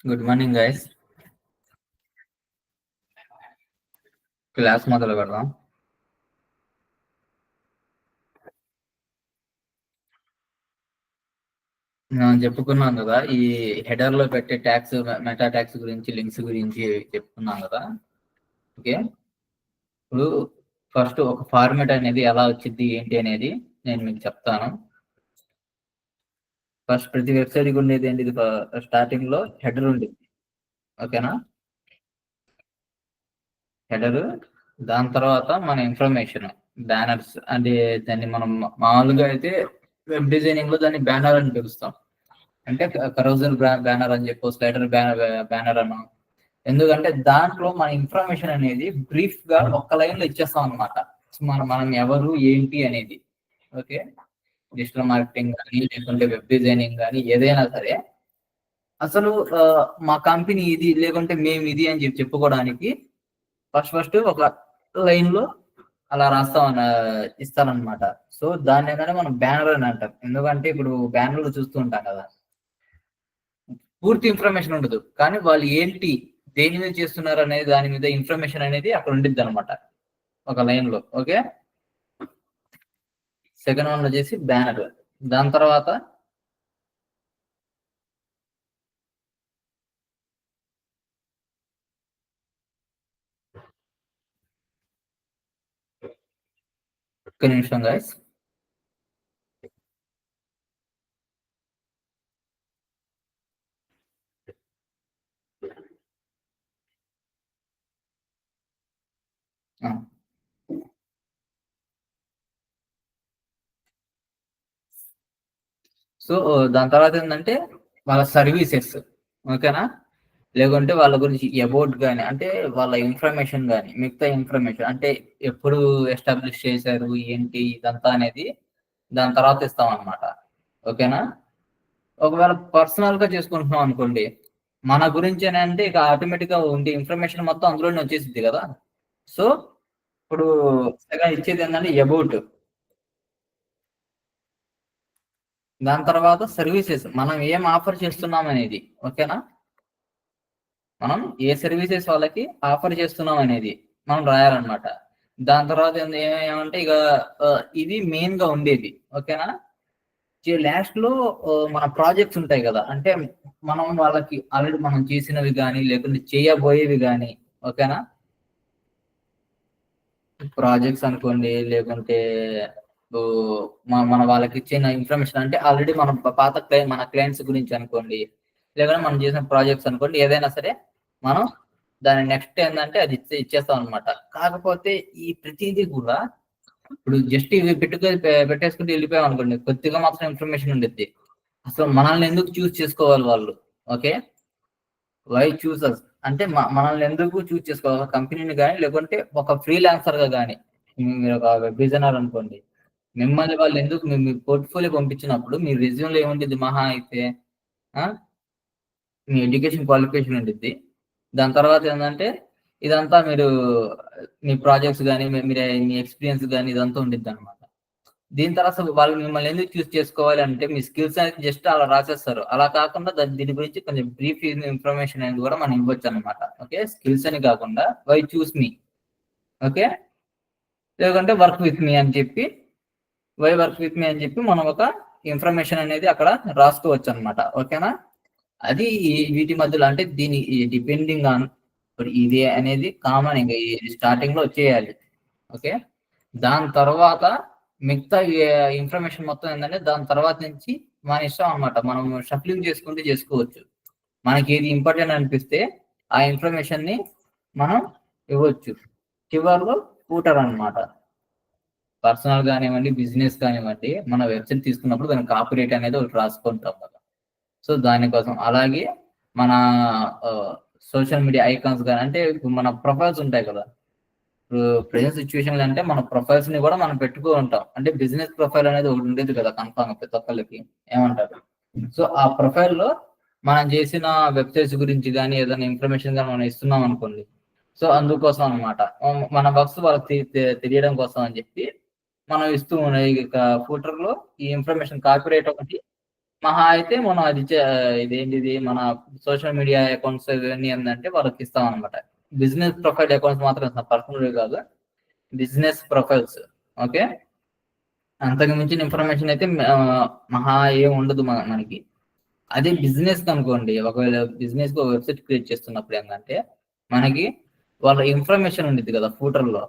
Good morning guys. Class మొదలు పెడదాం. మనం చెప్పుకున్నాం కదా, ఈ హెడర్ లో పెట్టే ట్యాక్స్, మెటా ట్యాక్స్ గురించి, లింక్స్ గురించి చెప్పుకున్నాం కదా. ఓకే, ఇప్పుడు ఫస్ట్ ఒక ఫార్మాట్ అనేది ఎలా వచ్చింది ఏంటి అనేది నేను మీకు చెప్తాను. ఫస్ట్ ప్రతి వెబ్సైట్ ఉండేది ఏంటి, స్టార్టింగ్ లో హెడర్ ఉండేది. ఓకేనా, హెడర్, దాని తర్వాత మన ఇన్ఫర్మేషన్, బ్యానర్స్ అంటే దాన్ని మనం మామూలుగా అయితే వెబ్ డిజైనింగ్ లో దాన్ని బ్యానర్ అని పిలుస్తాం. అంటే కరోజల్ బ్యానర్ అని చెప్పి, స్లైడర్ బ్యానర్ అను. ఎందుకంటే దాంట్లో మన ఇన్ఫర్మేషన్ అనేది బ్రీఫ్ గా ఒక్క లైన్ లో ఇచ్చేస్తాం అనమాట. మనం ఎవరు ఏంటి అనేది. ఓకే, డిజిటల్ మార్కెటింగ్ కానీ, లేకుంటే వెబ్ డిజైనింగ్ కానీ, ఏదైనా సరే అసలు మా కంపెనీ ఇది, లేకుంటే మేము ఇది అని చెప్పి చెప్పుకోవడానికి ఫస్ట్ ఒక లైన్ లో అలా రాస్తాం, ఇస్తారనమాట. సో దాన్ని ఏంటంటే మనం బ్యానర్ అని అంటాం. ఎందుకంటే ఇప్పుడు బ్యానర్ లో చూస్తూ ఉంటాం కదా, పూర్తి ఇన్ఫర్మేషన్ ఉండదు, కానీ వాళ్ళు ఏంటి, దేని మీద చేస్తున్నారు అనేది దాని మీద ఇన్ఫర్మేషన్ అనేది అక్కడ ఉండిద్ది అనమాట ఒక లైన్ లో. ఓకే, సెకండ్ వన్ వచ్చేసి బ్యానర్. దాని తర్వాత ఒక్క నిమిషం గైస్. సో దాని తర్వాత ఏంటంటే వాళ్ళ సర్వీసెస్. ఓకేనా, లేకుంటే వాళ్ళ గురించి అబౌట్ కానీ, అంటే వాళ్ళ ఇన్ఫర్మేషన్ కానీ, మిగతా ఇన్ఫర్మేషన్ అంటే ఎప్పుడు ఎస్టాబ్లిష్ చేశారు ఏంటి ఇదంతా అనేది దాని తర్వాత ఇస్తాం అనమాట. ఓకేనా, ఒకవేళ పర్సనల్ గా చేసుకుంటున్నాం అనుకోండి, మన గురించి అంటే ఇక ఆటోమేటిక్ గా ఉండే ఇన్ఫర్మేషన్ మొత్తం అందులోనే వచ్చేసింది కదా. సో ఇప్పుడు ఇచ్చేది ఏంటంటే అబౌట్. దాని తర్వాత సర్వీసెస్, మనం ఏం ఆఫర్ చేస్తున్నాం అనేది. ఓకేనా, మనం ఏ సర్వీసెస్ వాళ్ళకి ఆఫర్ చేస్తున్నాం అనేది మనం రాయాలన్నమాట. దాని తర్వాత ఏమంటే ఇక ఇది మెయిన్ గా ఉండేది. ఓకేనా, లాస్ట్ లో మన ప్రాజెక్ట్స్ ఉంటాయి కదా, అంటే మనం వాళ్ళకి ఆల్రెడీ మనం చేసినవి కానీ, లేకుంటే చేయబోయేవి కానీ. ఓకేనా, ప్రాజెక్ట్స్ అనుకోండి, లేకుంటే మన వాళ్ళకి ఇచ్చిన ఇన్ఫర్మేషన్, అంటే ఆల్రెడీ మనం పాత మన క్లయింట్స్ గురించి అనుకోండి, లేకుంటే మనం చేసిన ప్రాజెక్ట్స్ అనుకోండి, ఏదైనా సరే మనం దాని నెక్స్ట్ ఏంటంటే అది ఇచ్చేస్తాం అనమాట. కాకపోతే ఈ ప్రతిదీ కూడా ఇప్పుడు జస్ట్ ఇవి పెట్టేసుకుంటే వెళ్ళిపోయాం అనుకోండి, కొద్దిగా మాత్రం ఇన్ఫర్మేషన్ ఉండిద్ది. అసలు మనల్ని ఎందుకు చూస్ చేసుకోవాలి వాళ్ళు? ఓకే, వై చూసర్స్ అంటే మనల్ని ఎందుకు చూస్ చేసుకోవాలి, కంపెనీని కానీ, లేకుంటే ఒక ఫ్రీలాన్సర్ గా కానీ. మీరు ఒక వెబ్ డిజైనర్ అనుకోండి, మిమ్మల్ని వాళ్ళు ఎందుకు మీ పోర్ట్ఫోలియో పంపించినప్పుడు మీ రెజ్యూమ్ లో ఏముంటుంది మహా అయితే మీ ఎడ్యుకేషన్ క్వాలిఫికేషన్ ఉండిద్ది. దాని తర్వాత ఏంటంటే ఇదంతా మీరు మీ ప్రాజెక్ట్స్ కానీ, మీరు మీ ఎక్స్పీరియన్స్ కానీ ఇదంతా ఉండిద్ది అనమాట. దీని తర్వాత వాళ్ళు మిమ్మల్ని ఎందుకు చూస్ చేసుకోవాలి అంటే మీ స్కిల్స్ అనేది జస్ట్ అలా రాసేస్తారు. అలా కాకుండా దీని గురించి కొంచెం బ్రీఫ్ ఇన్ఫర్మేషన్ అనేది కూడా మనం ఇవ్వచ్చు అనమాట. ఓకే, స్కిల్స్ అని కాకుండా వై చూస్ మీ. ఓకే, లేకుంటే వర్క్ విత్ మీ అని చెప్పి, వై వర్క్ విత్ మీ అని చెప్పి మనం ఒక ఇన్ఫర్మేషన్ అనేది అక్కడ రాసుకోవచ్చు అనమాట. ఓకేనా, అది వీటి మధ్యలో అంటే దీని డిపెండింగ్ ఆన్ ఇది అనేది కామన్, ఇంకా స్టార్టింగ్ లో వచ్చేయాలి. ఓకే, దాని తర్వాత మిగతా ఇన్ఫర్మేషన్ మొత్తం ఏంటంటే దాని తర్వాత నుంచి మన ఇష్టం అనమాట. మనం షఫ్లింగ్ చేసుకుంటే చేసుకోవచ్చు. మనకి ఏది ఇంపార్టెంట్ అనిపిస్తే ఆ ఇన్ఫర్మేషన్ ని మనం ఇవ్వచ్చు. చివరిలో ఫూటర్ అనమాట. పర్సనల్ కానివ్వండి, బిజినెస్ కానివ్వండి, మన వెబ్సైట్ తీసుకున్నప్పుడు దాని కాపీరైట్ అనేది ఒకటి రాసుకుంటాం కదా. సో దానికోసం అలాగే మన సోషల్ మీడియా ఐకాన్స్ కానీ, అంటే మన ప్రొఫైల్స్ ఉంటాయి కదా. ఇప్పుడు ప్రెసెంట్ సిచ్యువేషన్ అంటే మన ప్రొఫైల్స్ ని కూడా మనం పెట్టుకూ ఉంటాం. అంటే బిజినెస్ ప్రొఫైల్ అనేది ఒకటి ఉండేది కదా కన్ఫామ్ ప్రతి ఒక్కరికి. ఏమంటారు? సో ఆ ప్రొఫైల్ లో మనం చేసిన వెబ్సైట్స్ గురించి కానీ, ఏదైనా ఇన్ఫర్మేషన్ కానీ మనం ఇస్తున్నాం అనుకోండి. సో అందుకోసం అనమాట, మన వర్క్స్ వాళ్ళకి తెలియడం కోసం అని చెప్పి మనం ఇస్తూ ఉన్నాయి. ఫూటర్ లో ఈ ఇన్ఫర్మేషన్ కాపీరైట్ ఒకటి మహా అయితే మనం అది ఇదేంటిది మన సోషల్ మీడియా అకౌంట్స్ ఇవన్నీ ఏంటంటే వాళ్ళకి ఇస్తాం అనమాట. బిజినెస్ ప్రొఫైల్ అకౌంట్స్ మాత్రం ఇస్తాం, పర్సనల్ కాదు, బిజినెస్ ప్రొఫైల్స్. ఓకే, అంతకు మించిన ఇన్ఫర్మేషన్ అయితే మహా ఏం ఉండదు మనకి. అదే బిజినెస్ అనుకోండి, ఒకవేళ బిజినెస్ కి ఒక వెబ్సైట్ క్రియేట్ చేస్తున్నప్పుడు ఏంటంటే మనకి వాళ్ళ ఇన్ఫర్మేషన్ ఉండిద్ది కదా ఫూటర్ లో.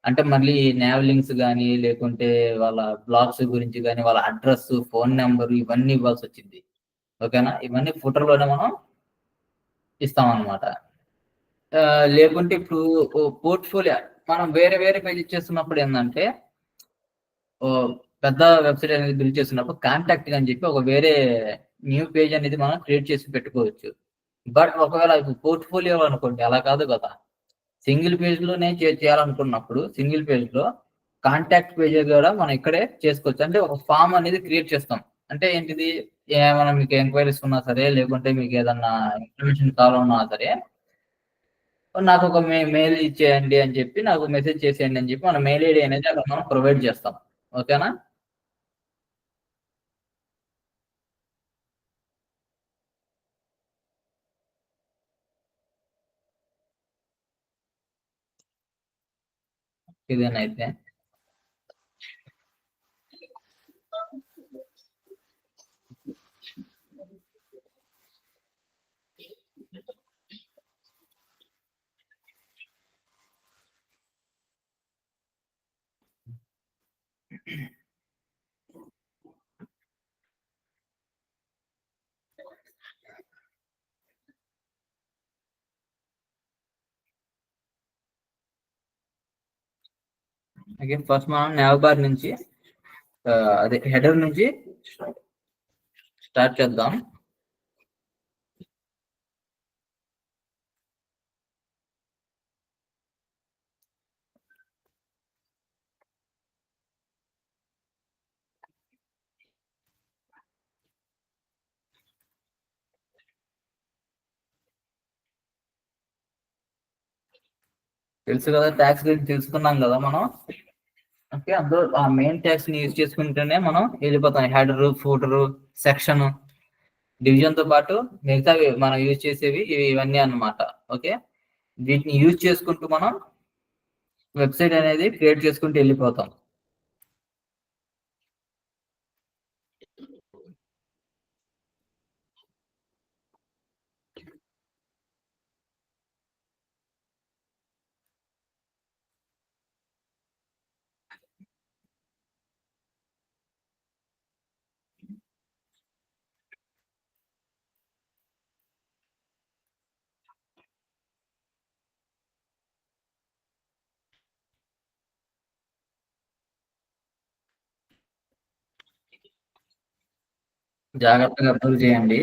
అంటే మళ్ళీ నేవ్ లింక్స్ కానీ, లేకుంటే వాళ్ళ బ్లాగ్స్ గురించి కానీ, వాళ్ళ అడ్రస్, ఫోన్ నెంబర్ ఇవన్నీ ఇవ్వాల్సి వచ్చింది. ఓకేనా, ఇవన్నీ ఫూటర్ లోనే మనం ఇస్తాం అనమాట. లేకుంటే ఇప్పుడు పోర్ట్ఫోలియో మనం వేరే వేరే పేజ్ ఇచ్చేస్తున్నప్పుడు ఏంటంటే పెద్ద వెబ్సైట్ అనేది బిల్డ్ చేస్తున్నప్పుడు కాంటాక్ట్ అని చెప్పి ఒక వేరే న్యూ పేజ్ అనేది మనం క్రియేట్ చేసి పెట్టుకోవచ్చు. బట్ ఒకవేళ ఇప్పుడు పోర్ట్ఫోలియో అనుకోండి, అలా కాదు కదా. సింగిల్ పేజ్ లోనే చేయాలనుకున్నప్పుడు సింగిల్ పేజ్ లో కాంటాక్ట్ పేజ్ కూడా మనం ఇక్కడే చేసుకోవచ్చు. అంటే ఒక ఫామ్ అనేది క్రియేట్ చేస్తాం. అంటే ఏంటిది, ఏమైనా మీకు ఎంక్వైరీస్ ఉన్నా సరే, లేకుంటే మీకు ఏదన్నా ఇన్ఫర్మేషన్ కావాలన్నా సరే, నాకు ఒక మెయిల్ ఇచ్చేయండి అని చెప్పి, నాకు మెసేజ్ చేసేయండి అని చెప్పి మన మెయిల్ ఐడి అనేది అక్కడ మనం ప్రొవైడ్ చేస్తాం. ఓకేనా. ఇదేనైతే ఫస్ట్ మనం nav బార్ నుంచి అదే హెడర్ నుంచి స్టార్ట్ చేద్దాం. తెలుసు కదా, ట్యాక్స్ గురించి తెలుసుకున్నాం కదా మనం. ఓకే, అందులో ఆ మెయిన్ ట్యాక్స్ ని యూజ్ చేసుకుంటేనే మనం వెళ్ళిపోతాం. హెడర్, ఫూటర్, సెక్షన్, డివిజన్ తో పాటు మిగతావి మనం యూజ్ చేసేవి ఇవన్నీ అన్నమాట. ఓకే, వీటిని యూజ్ చేసుకుంటూ మనం వెబ్సైట్ అనేది క్రియేట్ చేసుకుంటూ వెళ్ళిపోతాం. జాగ్రత్తగా అబ్జర్వ్ చేయండి.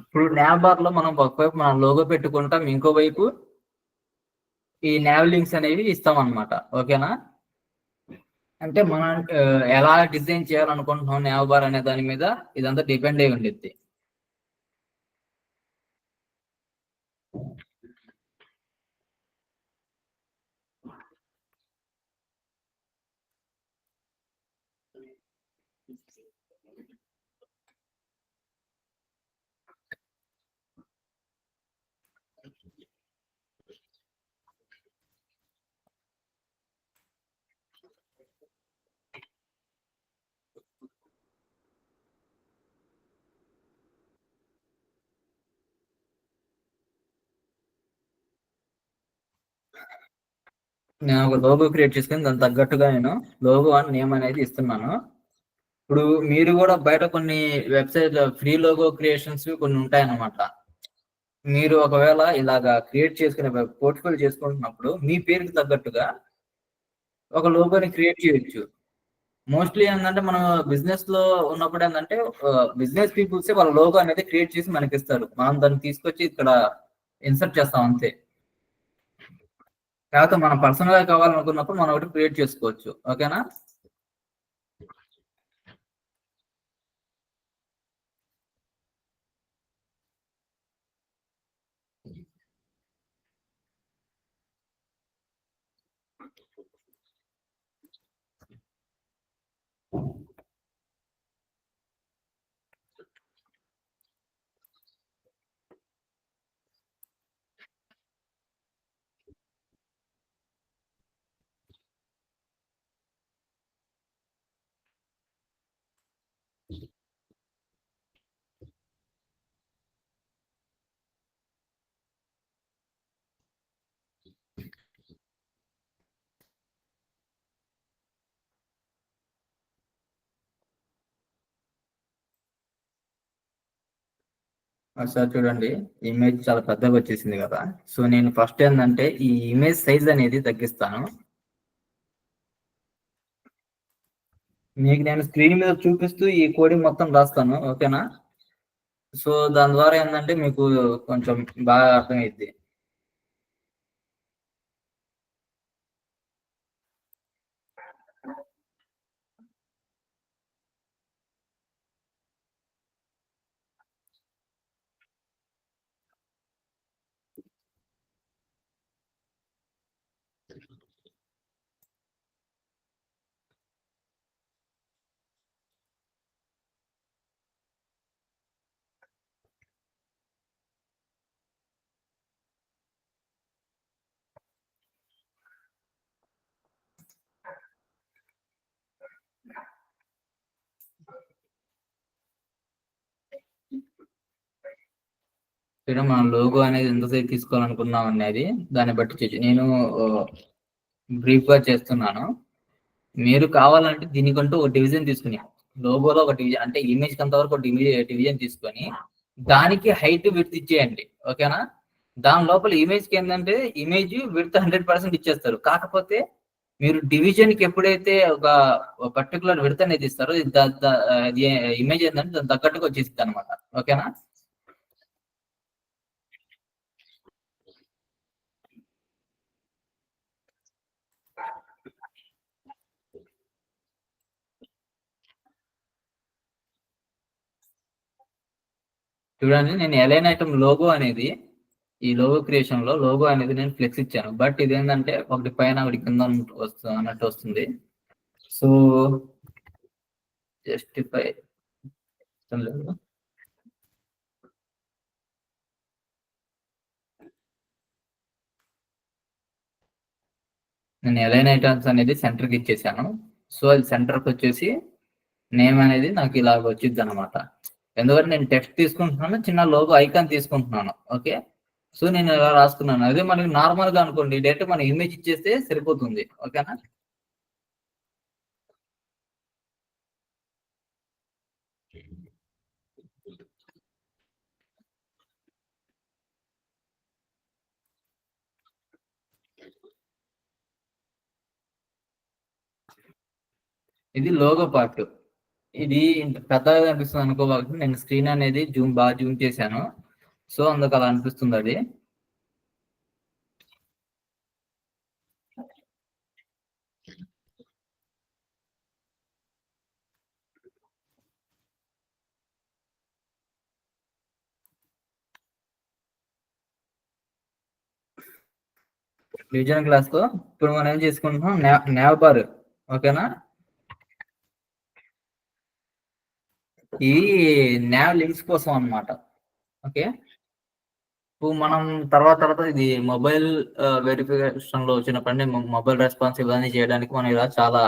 ఇప్పుడు nav బార్ లో మనం ఒకవైపు మనం లోగో పెట్టుకుంటాం, ఇంకో వైపు ఈ nav లింక్స్ అనేవి ఇస్తాం అన్నమాట. ఓకేనా. అంటే మనం ఎలా డిజైన్ చేయాలనుకుంటున్నాం nav బార్ అనే దాని మీద ఇదంతా డిపెండ్ అయి ఉండిద్ది. నేను ఒక లోగో క్రియేట్ చేసుకుని దానికి తగ్గట్టుగా నేను లోగో అని నేమ్ అనేది ఇస్తున్నాను. ఇప్పుడు మీరు కూడా బయట కొన్ని వెబ్సైట్ ఫ్రీ లోగో క్రియేషన్స్ కొన్ని ఉంటాయన్నమాట. మీరు ఒకవేళ ఇలాగా క్రియేట్ చేసుకునే పోర్ట్ఫోలియో చేసుకుంటున్నప్పుడు మీ పేరుకి తగ్గట్టుగా ఒక లోగోని క్రియేట్ చేయొచ్చు. మోస్ట్లీ ఏంటంటే మనం బిజినెస్ లో ఉన్నప్పుడు ఏంటంటే బిజినెస్ పీపుల్స్ వాళ్ళ లోగో అనేది క్రియేట్ చేసి మనకి ఇస్తారు. మనం దాన్ని తీసుకొచ్చి ఇక్కడ ఇన్సర్ట్ చేస్తాం అంతే. కాకపోతే మనం పర్సనల్ గా కావాలనుకున్నప్పుడు మనం ఒకటి క్రియేట్ చేసుకోవచ్చు. ఓకేనా? సార్ చూడండి, ఇమేజ్ చాలా పెద్దగా వచ్చేసింది కదా. సో నేను ఫస్ట్ ఏంటంటే ఈ ఇమేజ్ సైజ్ అనేది తగ్గిస్తాను. మీకు నేను స్క్రీన్ మీద చూపిస్తూ ఈ కోడింగ్ మొత్తం రాస్తాను. ఓకేనా? సో దాని ద్వారా ఏంటంటే మీకు కొంచెం బాగా అర్థమైద్ది. ఇక్కడ మనం లోగో అనేది ఎంతసేపు తీసుకోవాలనుకున్నాం అనేది దాన్ని బట్టి నేను బ్రీఫ్ గా చేస్తున్నాను. మీరు కావాలంటే దీనికంటూ ఒక డివిజన్ తీసుకుని, లోగోలో ఒక డివిజన్ అంటే ఇమేజ్ కంతవరకు ఒక డివిజన్ తీసుకొని దానికి హైట్ విడ్త్ ఇచ్చేయండి. ఓకేనా? దాని లోపల ఇమేజ్ కి ఏంటంటే ఇమేజ్ విడ్త్ 100% ఇచ్చేస్తారు. కాకపోతే మీరు డివిజన్ కి ఎప్పుడైతే ఒక పర్టికులర్ విడ్త్ అనేది ఇస్తారో ఇమేజ్ ఏంటంటే దాని తగ్గట్టుగా వచ్చేస్తుంది అనమాట. ఓకేనా? చూడండి, నేను ఎలైన్ ఐటమ్ లోగో అనేది ఈ లోగో క్రియేషన్ లో లోగో అనేది నేను ఫ్లెక్స్ ఇచ్చాను. బట్ ఇది ఏంటంటే ఒకటి పైన ఒకటి కింద అన్నట్టు వస్తుంది. సో జస్టిఫై లేదు. నేను ఎలైన్ ఐటమ్స్ అనేది సెంటర్కి ఇచ్చేసాను. సో అది సెంటర్కి వచ్చేసి నేమ్ అనేది నాకు ఇలాగ వచ్చింది అనమాట. ఎందుకంటే నేను టెక్స్ట్ తీసుకుంటున్నాను, చిన్న లోగో ఐకాన్ తీసుకుంటున్నాను. ఓకే, సో నేను ఇలా రాసుకున్నాను. అదే మనకి నార్మల్ గా అనుకోండి, డైరెక్ట్ మన ఇమేజ్ ఇచ్చేస్తే సరిపోతుంది. ఓకేనా? ఇది లోగో పార్ట్. ఇది ఇంత పెద్దగా అనిపిస్తుంది అనుకోవాలి. నేను స్క్రీన్ అనేది బాగా జూమ్ చేశాను. సో అందుకు అలా అనిపిస్తుంది. అది డివిజన్ క్లాస్ తో ఇప్పుడు మనం ఏం చేసుకుంటున్నాం, nav బార్. ఓకేనా? ఈ nav లింక్స్ కోసం అన్నమాట. ఓకే, ఇప్పుడు మనం తర్వాత ఇది మొబైల్ వెరిఫికేషన్ లో వచ్చినప్పుడు మొబైల్ రెస్పాన్స్ ఇవన్నీ చేయడానికి మనం ఇలా చాలా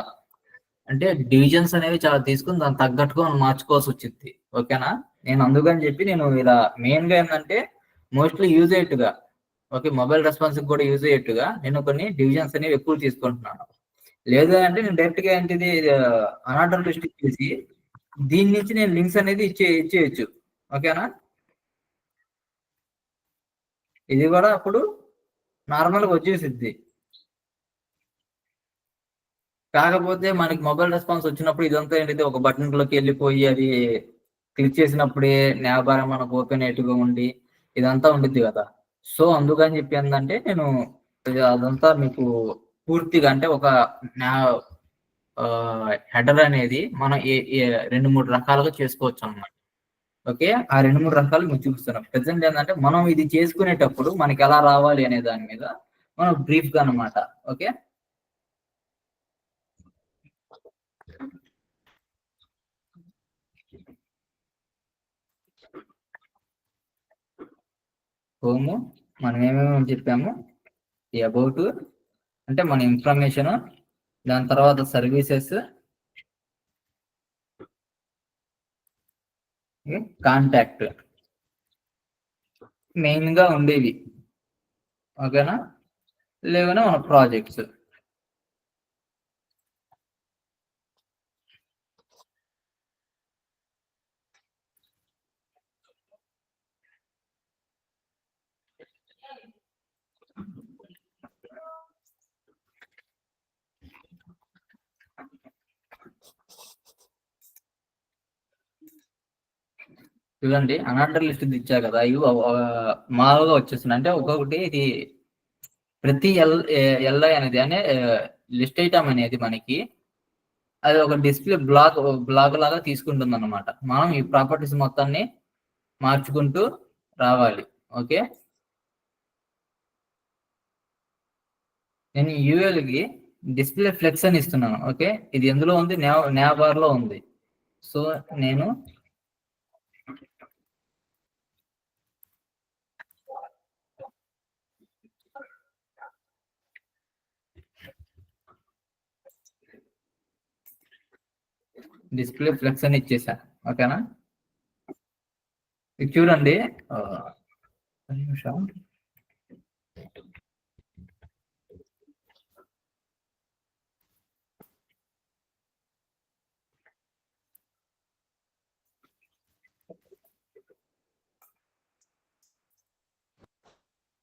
అంటే డివిజన్స్ అనేవి చాలా తీసుకుని దానికి తగ్గట్టుగా మనం మార్చుకోవాల్సి వచ్చింది. ఓకేనా? నేను అందుకని చెప్పి నేను ఇలా మెయిన్ గా ఏంటంటే మోస్ట్లీ యూజ్ అయ్యేట్టుగా, ఓకే, మొబైల్ రెస్పాన్స్ కూడా యూజ్ అయ్యేట్టుగా నేను కొన్ని డివిజన్స్ అనేవి ఎక్కువ తీసుకుంటున్నాను. లేదు అంటే నేను డైరెక్ట్ గా ఏంటిది అనార్డర్ లిస్ట్ ఇచ్చేసి దీని నుంచి నేను లింక్స్ అనేది ఇచ్చేయచ్చు. ఓకేనా? ఇది కూడా అప్పుడు నార్మల్గా వచ్చేసిద్ది. కాకపోతే మనకి మొబైల్ రెస్పాన్స్ వచ్చినప్పుడు ఇదంతా ఏంటిది ఒక బటన్లోకి వెళ్ళిపోయి అది క్లిక్ చేసినప్పుడే న్యాబార్ మనకు ఓపెన్ అయ్యేట్టుగా ఉండి ఇదంతా ఉండిద్ది కదా. సో అందుకని చెప్పి ఏంటంటే నేను అదంతా మీకు పూర్తిగా అంటే ఒక హెడర్ అనేది మనం 2-3 రకాలుగా చేసుకోవచ్చు అన్నమాట. ఓకే, ఆ 2-3 రకాలు మీకు చూపిస్తాను. ప్రెసెంట్ ఏంటంటే మనం ఇది చేసుకునేటప్పుడు మనకి ఎలా రావాలి అనే దాని మీద మనం బ్రీఫ్ గా అనమాట. ఓకే, హోమ్ మనం ఏమేమి చెప్పాము, ఈ అబౌట్ అంటే మన ఇన్ఫర్మేషన్, దాని తర్వాత సర్వీసెస్, కాంటాక్ట్ మెయిన్ గా ఉండేవి. ఓకేనా, లేవనే మన ప్రాజెక్ట్స్. చూడండి, అనార్డర్ లిస్ట్ ఇచ్చా కదా, ఇవి మామూలుగా వచ్చేస్తుంది. అంటే ఒక్కొక్కటి ఇది ప్రతి ఎల్ఐ అనేది అనే లిస్ట్ ఐటమ్ అనేది మనకి అది ఒక డిస్ప్లే బ్లాక్ లాగా తీసుకుంటుంది అనమాట. మనం ఈ ప్రాపర్టీస్ మొత్తాన్ని మార్చుకుంటూ రావాలి. ఓకే, నేను యూఎల్కి డిస్ప్లే ఫ్లెక్స్ అని ఇస్తున్నాను. ఓకే, ఇది ఎందులో ఉంది, న్యాబార్ లో ఉంది. సో నేను డిస్ప్లే ఫ్లెక్స్ అని ఇచ్చేసా. ఓకేనా, ఇది చూడండి. నిమిషం,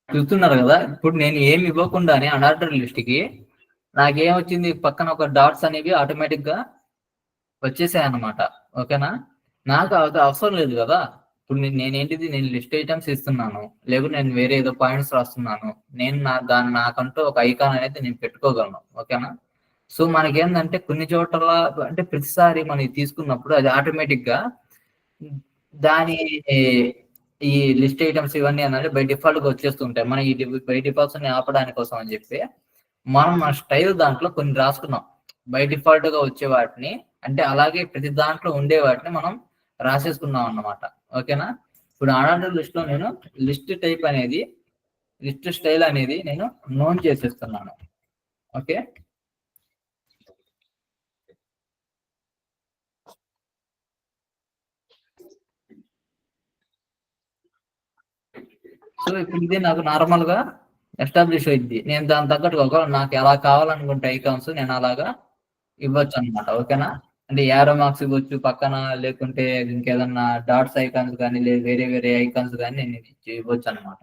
చూస్తున్నారు కదా. ఇప్పుడు నేను ఏమి ఇవ్వకుండానే అనార్డర్ లిస్ట్ కి నాకేమొచ్చింది, పక్కన ఒక డాట్స్ అనేవి ఆటోమేటిక్ గా వచ్చేసాయి అన్నమాట. ఓకేనా, నాకు అది అవసరం లేదు కదా. ఇప్పుడు నేనేంటిది, నేను లిస్ట్ ఐటమ్స్ ఇస్తున్నాను, లేకపోతే నేను వేరే ఏదో పాయింట్స్ రాస్తున్నాను, నేను నాకంటూ ఒక ఐకాన్ అనేది నేను పెట్టుకోగలను. ఓకేనా, సో మనకేందంటే కొన్ని చోట్ల అంటే ప్రతిసారి మనం తీసుకున్నప్పుడు అది ఆటోమేటిక్ గా దాని ఈ లిస్ట్ ఐటమ్స్ ఇవన్నీ ఏంటంటే బై డిఫాల్ట్ గా వచ్చేస్తుంటాయి. మనం ఈ బై డిఫాల్ట్స్ ని ఆపడానికి కోసం అని చెప్పి మనం మన స్టైల్ దాంట్లో కొన్ని రాసుకున్నాం. బై డిఫాల్ట్ గా వచ్చే వాటిని, అంటే అలాగే ప్రతి దాంట్లో ఉండే వాటిని మనం రాసేసుకున్నాం అన్నమాట. ఓకేనా, ఇప్పుడు ఆర్డర్ లిస్ట్ లో నేను లిస్ట్ టైప్ అనేది, లిస్ట్ స్టైల్ అనేది నేను నోన్ చేసేస్తున్నాను. ఓకే, సో ఇప్పుడు ఇది నాకు నార్మల్ గా ఎస్టాబ్లిష్ అయింది. నేను దాని తగ్గట్టు ఒక నాకు ఎలా కావాలనుకుంటే ఐకాన్స్ నేను అలాగా ఇవ్వచ్చు అనమాట. ఓకేనా, అంటే యారో మార్క్స్ ఇవ్వచ్చు పక్కన, లేకుంటే ఇంకేదన్నా డాట్స్ ఐకాన్స్ కానీ, లేదు వేరే వేరే ఐకాన్స్ కానీ నేను ఇవ్వచ్చు అనమాట.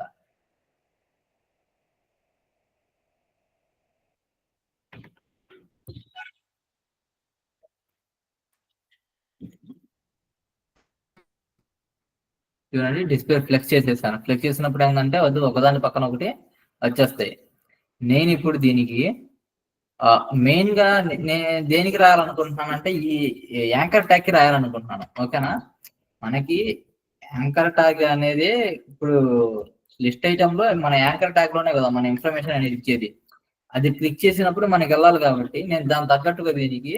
చూడండి, డిస్ప్లే ఫ్లెక్స్ చేసేసాను. ఫ్లెక్స్ చేసినప్పుడు ఏంటంటే వద్దు ఒకదాని పక్కన ఒకటి వచ్చేస్తాయి. నేను ఇప్పుడు దీనికి మెయిన్ గా నేను దేనికి రాయాలనుకుంటున్నానంటే ఈ యాంకర్ ట్యాగ్ కి రాయాలనుకుంటున్నాను. ఓకేనా, మనకి యాంకర్ ట్యాగ్ అనేది ఇప్పుడు లిస్ట్ ఐటమ్ లో మన యాంకర్ ట్యాగ్ లోనే కదా మన ఇన్ఫర్మేషన్ అనేది ఇచ్చేది. అది క్లిక్ చేసినప్పుడు మనకి వెళ్ళాలి కాబట్టి నేను దాని తగ్గట్టుగా దీనికి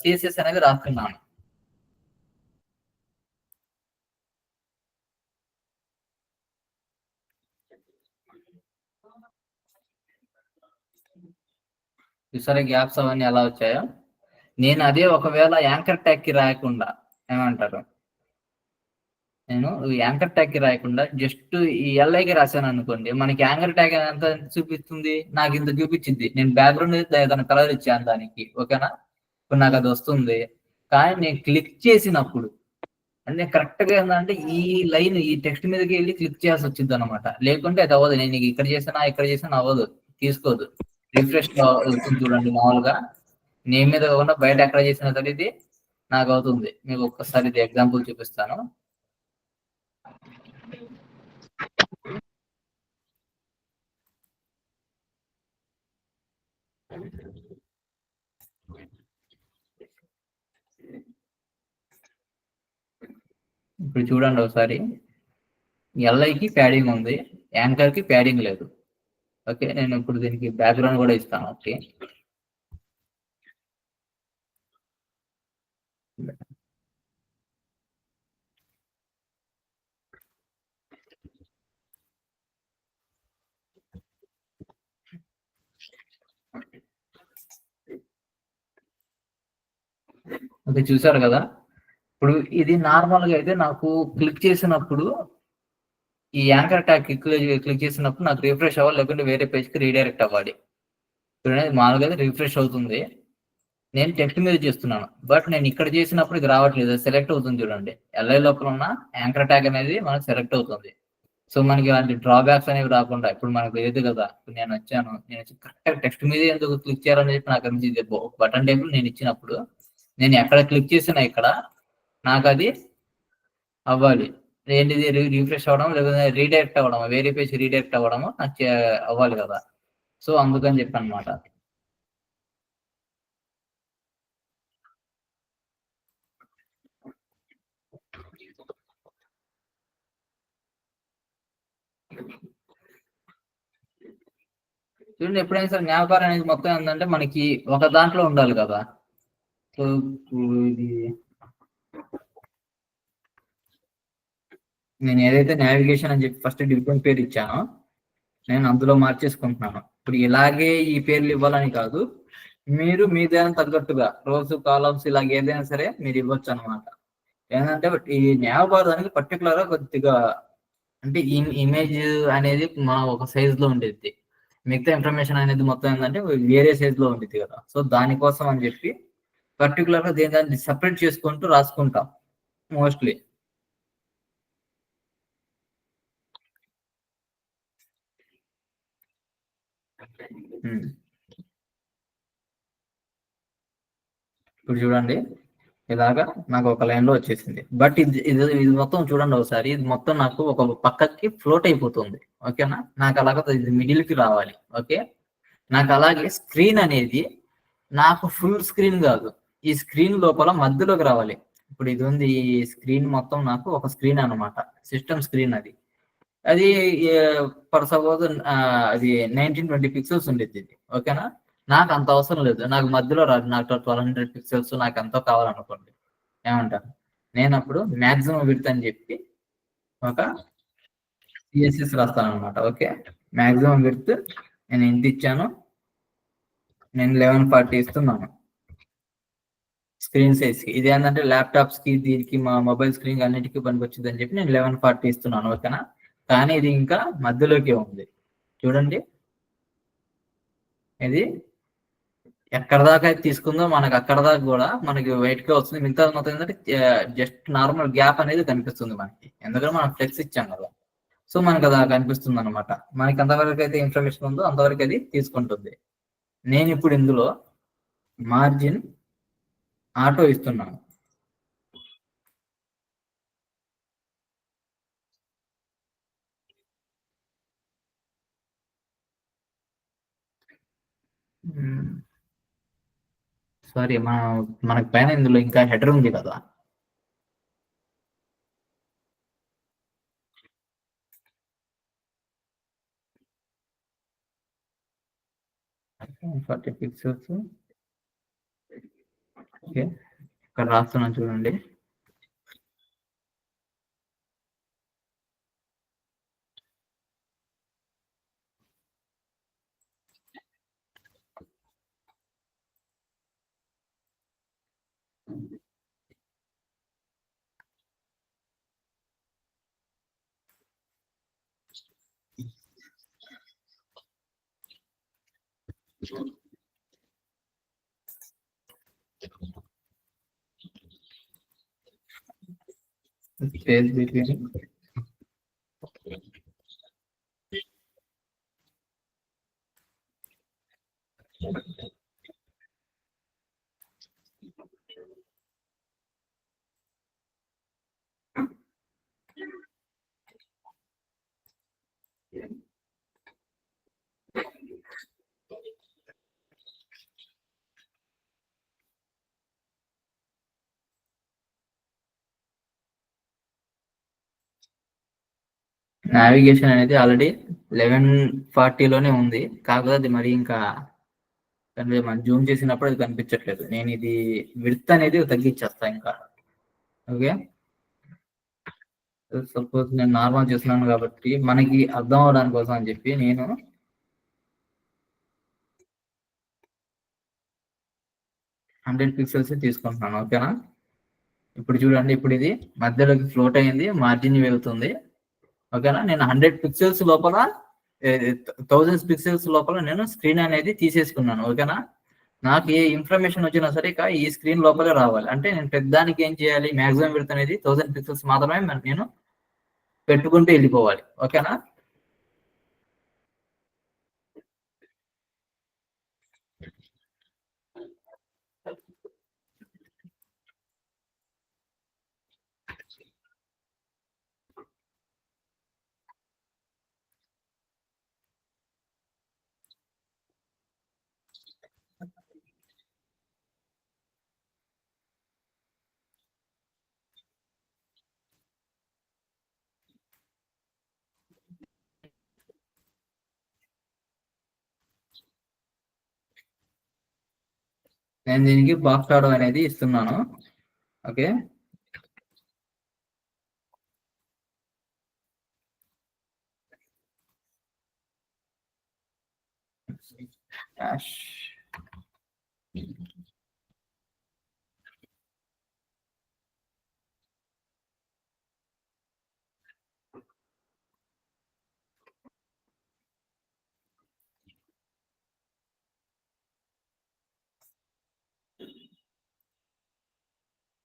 సిఎస్ఎస్ అనేది రాస్తున్నాను. చూసారా గ్యాప్స్ అవన్నీ ఎలా వచ్చాయో. నేను అదే ఒకవేళ యాంకర్ ట్యాగ్ కి రాయకుండా ఏమంటారు, నేను యాంకర్ ట్యాగ్ కి రాయకుండా జస్ట్ ఈ ఎల్ఐకి రాశాను అనుకోండి, మనకి యాంకర్ ట్యాగ్ ఎంత చూపిస్తుంది, నాకు ఇంత చూపించింది. నేను బ్యాక్గ్రౌండ్ దాని కలర్ ఇచ్చాను దానికి. ఓకేనా, ఇప్పుడు నాకు అది వస్తుంది. కానీ నేను క్లిక్ చేసినప్పుడు అంటే కరెక్ట్ గా ఏంటంటే ఈ లైన్ ఈ టెక్స్ట్ మీదకి వెళ్ళి క్లిక్ చేయాల్సి వచ్చింది అనమాట. లేకుంటే అది అవ్వదు. నేను ఇక్కడ చేసినా అవ్వదు, తీసుకోదు. రిఫ్రెష్ వెళ్తుంది చూడండి మామూలుగా. నేమ్ మీద కాకుండా బయట ఎక్కడ చేసినా సరే ఇది నాకు అవుతుంది. మీకు ఒక్కసారి ఇది ఎగ్జాంపుల్ చూపిస్తాను. ఇప్పుడు చూడండి ఒకసారి. ఎల్ఐకి ప్యాడింగ్ ఉంది, యాంకర్ కి ప్యాడింగ్ లేదు. ఓకే, నేను ఇప్పుడు దీనికి బ్యాక్గ్రౌండ్ కూడా ఇస్తాను. ఓకే, ఓకే చూసారు కదా. ఇప్పుడు ఇది నార్మల్ గా అయితే నాకు క్లిక్ చేసినప్పుడు ఈ యాంకర్ ట్యాగ్ క్లిక్ చేసినప్పుడు నాకు రిఫ్రెష్ అవ్వాలి, లేకుంటే వేరే పేజ్ కి రీడైరెక్ట్ అవ్వాలి. చూడండి మామూలుగా అయితే రిఫ్రెష్ అవుతుంది. నేను టెక్స్ట్ మీద చేస్తున్నాను, బట్ నేను ఇక్కడ చేసినప్పుడు ఇది రావట్లేదు, సెలెక్ట్ అవుతుంది. చూడండి ఎల్ఐ లోపల ఉన్న యాంకర్ ట్యాగ్ అనేది మనకు సెలెక్ట్ అవుతుంది. సో మనకి ఇలాంటి డ్రాబ్యాక్స్ అనేవి రాకుండా ఇప్పుడు మనకు లేదు కదా. ఇప్పుడు నేను వచ్చి కరెక్ట్ టెక్స్ట్ మీద ఎందుకు క్లిక్ చేయాలని చెప్పి నాకు అనిపించింది. బటన్ టైపులు నేను ఇచ్చినప్పుడు నేను ఎక్కడ క్లిక్ చేసినా ఇక్కడ నాకు అది అవ్వాలి. ఏంటిది రిఫ్రెష్ అవ్వడం, లేకపోతే రీడైరెక్ట్ అవ్వడం, వేరే పేజ్ రీడైరెక్ట్ అవ్వడము నాకు అవ్వాలి కదా. సో అందుకని చెప్పి అనమాట. చూడండి ఎప్పుడైనా సరే జ్ఞాపకాలు అనేది మొత్తం ఏంటంటే మనకి ఒక దాంట్లో ఉండాలి కదా. సో ఇది నేను ఏదైతే నావిగేషన్ అని చెప్పి ఫస్ట్ డిఫరెంట్ పేరు ఇచ్చానో నేను అందులో మార్చేసుకుంటున్నాను. ఇప్పుడు ఇలాగే ఈ పేర్లు ఇవ్వాలని కాదు, మీరు మీదైనా తగ్గట్టుగా రోస్ కాలమ్స్ ఇలాగ ఏదైనా సరే మీరు ఇవ్వచ్చు అనమాట. ఏంటంటే ఈ జ్ఞాపకాలు అనేది పర్టికులర్ గా కొద్దిగా అంటే ఇమేజ్ అనేది మన ఒక సైజ్ లో ఉండేది, మిగతా ఇన్ఫర్మేషన్ అనేది మొత్తం ఏంటంటే వేరే సైజ్ లో ఉండేది కదా. సో దానికోసం అని చెప్పి పర్టికులర్ గా దాన్ని సపరేట్ చేసుకుంటూ రాసుకుంటాం మోస్ట్లీ. ఇప్పుడు చూడండి ఇలాగా నాకు ఒక లైన్ లో వచ్చేసింది. బట్ ఇది మొత్తం చూడండి ఒకసారి, ఇది మొత్తం నాకు ఒక పక్కకి ఫ్లోట్ అయిపోతుంది. ఓకేనా, నాకు అలాగా ఇది మిడిల్ కి రావాలి. ఓకే, నాకు అలాగే స్క్రీన్ అనేది నాకు ఫుల్ స్క్రీన్ కాదు, ఈ స్క్రీన్ లోపల మధ్యలోకి రావాలి. ఇప్పుడు ఇది ఉంది, ఈ స్క్రీన్ మొత్తం నాకు ఒక స్క్రీన్ అనమాట, సిస్టమ్ స్క్రీన్. అది ఫర్ సపోజ్ అది 1920 పిక్సెల్స్ ఉండేది ఇది. ఓకేనా, నాకు అంత అవసరం లేదు, నాకు మధ్యలో రాదు, నాకు 1200 పిక్సెల్స్ నాకు ఎంతో కావాలనుకోండి. ఏమంటారు, నేను అప్పుడు మ్యాక్సిమం విడ్త్ అని చెప్పి ఒక సిఎస్ఎస్ రాస్తాను అనమాట. ఓకే, మ్యాక్సిమం విడ్త్ నేను ఎంత ఇచ్చాను, నేను 1140 ఇస్తున్నాను స్క్రీన్ సైజ్ కి. ఇది ఏంటంటే ల్యాప్టాప్స్ కి, దీనికి మా మొబైల్ స్క్రీన్ అన్నిటికీ పనికొచ్చింది అని చెప్పి నేను 1140 ఇస్తున్నాను. ఓకేనా, కానీ ఇది ఇంకా మధ్యలోకి ఉంది. చూడండి ఇది ఎక్కడ దాకా అయితే తీసుకుందో మనకి అక్కడ దాకా కూడా మనకి వైట్ గా వస్తుంది. మిగతా మొత్తం ఏంటంటే జస్ట్ నార్మల్ గ్యాప్ అనేది కనిపిస్తుంది మనకి, ఎందుకంటే మనం ఫ్లెక్స్ ఇచ్చాం కదా. సో మనకి అలా కనిపిస్తుంది అనమాట. మనకి ఎంతవరకు అయితే ఇన్ఫర్మేషన్ ఉందో అంతవరకు అది తీసుకుంటుంది. నేను ఇప్పుడు ఇందులో మార్జిన్ ఆటో ఇస్తున్నాను. సారీ, మనకి పైన ఇందులో ఇంకా హెడర్ ఉంది కదా. Forty pixels. ఓకే, ఇక్కడ రాస్తున్నాను చూడండి. Space between. నావిగేషన్ అనేది ఆల్రెడీ 11:40లోనే ఉంది. కాకపోతే అది మరి ఇంకా మనం జూమ్ చేసినప్పుడు అది కనిపించట్లేదు. నేను ఇది విడ్త్ అనేది తగ్గించేస్తా ఇంకా. ఓకే, సపోజ్ నేను నార్మల్ చేస్తున్నాను కాబట్టి మనకి అర్థం అవడానికి కోసం అని చెప్పి నేను 100 పిక్సెల్స్ తీసుకుంటున్నాను. ఓకేనా, ఇప్పుడు చూడండి, ఇప్పుడు ఇది మధ్యలోకి ఫ్లోట్ అయింది, మార్జిన్ వెళ్తుంది. ఓకేనా, నేను 100 పిక్సెల్స్ లోపల 1000 పిక్సెల్స్ లోపల నేను స్క్రీన్ అనేది తీసేసుకున్నాను. ఓకేనా, నాకు ఏ ఇన్ఫర్మేషన్ వచ్చినా సరే ఇక ఈ స్క్రీన్ లోపలే రావాలి అంటే నేను పెద్దానికి ఏం చేయాలి, మ్యాక్సిమం విడ్త్ అనేది 1000 పిక్సెల్స్ మాత్రమే నేను పెట్టుకుంటూ వెళ్ళిపోవాలి. ఓకేనా, నేను దీనికి బాక్స్ షాడో అనేది ఇస్తున్నాను. ఓకే,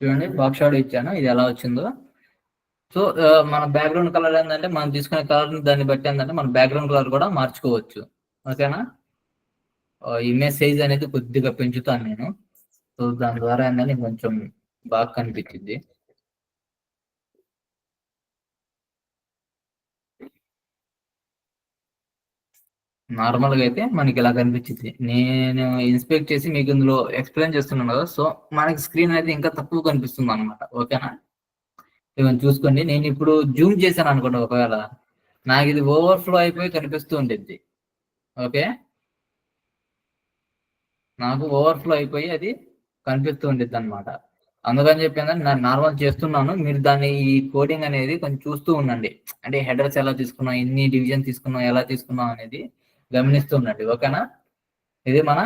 చూడండి బాక్స్ షాడో ఇచ్చాను, ఇది ఎలా వచ్చిందో. సో మన బ్యాక్గ్రౌండ్ కలర్ ఏంటంటే మనం తీసుకునే కలర్ దాన్ని బట్టి ఏంటంటే మన బ్యాక్గ్రౌండ్ కలర్ కూడా మార్చుకోవచ్చు. ఓకేనా, ఇమేజ్ సైజ్ అనేది కొద్దిగా పెంచుతాను నేను. సో దాని ద్వారా ఏంటంటే కొంచెం బాగా కనిపించింది. నార్మల్గా అయితే మనకి ఇలా కనిపించింది. నేను ఇన్స్పెక్ట్ చేసి మీకు ఇందులో ఎక్స్ప్లెయిన్ చేస్తున్నాను కదా, సో మనకి స్క్రీన్ అనేది ఇంకా తక్కువ కనిపిస్తుంది అనమాట. ఓకేనా, ఇవన్నీ చూసుకోండి. నేను ఇప్పుడు జూమ్ చేశాను అనుకోండి, ఒకవేళ నాకు ఇది ఓవర్ఫ్లో అయిపోయి కనిపిస్తూ ఉంటుంది. ఓకే, నాకు ఓవర్ఫ్లో అయిపోయి అది కనిపిస్తూ ఉంటుంది అనమాట. అందుకని చెప్పి నేను నార్మల్ చేస్తున్నాను, మీరు దాన్ని ఈ కోడింగ్ అనేది కొంచెం చూస్తూ ఉండండి. అంటే హెడర్స్ ఎలా తీసుకున్నాం, ఎన్ని డివిజన్ తీసుకున్నాం, ఎలా తీసుకున్నాం అనేది గమనిస్తూ ఉండండి. ఓకేనా, ఇది మన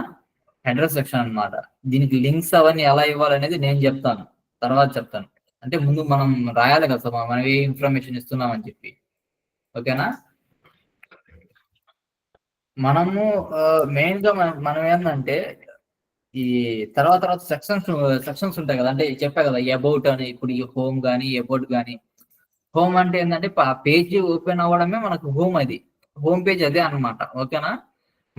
హెడర్ సెక్షన్ అన్నమాట. దీనికి లింక్స్ అవన్నీ ఎలా ఇవ్వాలనేది నేను చెప్తాను, తర్వాత చెప్తాను. అంటే ముందు మనం రాయాలి కదా, మనం ఏ ఇన్ఫర్మేషన్ ఇస్తున్నాం అని చెప్పి. ఓకేనా, మనము మెయిన్ గా మనం ఏంటంటే ఈ తర్వాత సెక్షన్స్ ఉంటాయి కదా, అంటే చెప్పా కదా అబౌట్ అని. ఇప్పుడు ఈ హోమ్ కానీ అబౌట్ కానీ, హోమ్ అంటే ఏంటంటే పేజ్ ఓపెన్ అవ్వడమే మనకు హోమ్, అది హోమ్ పేజ్ అదే అన్నమాట. ఓకేనా,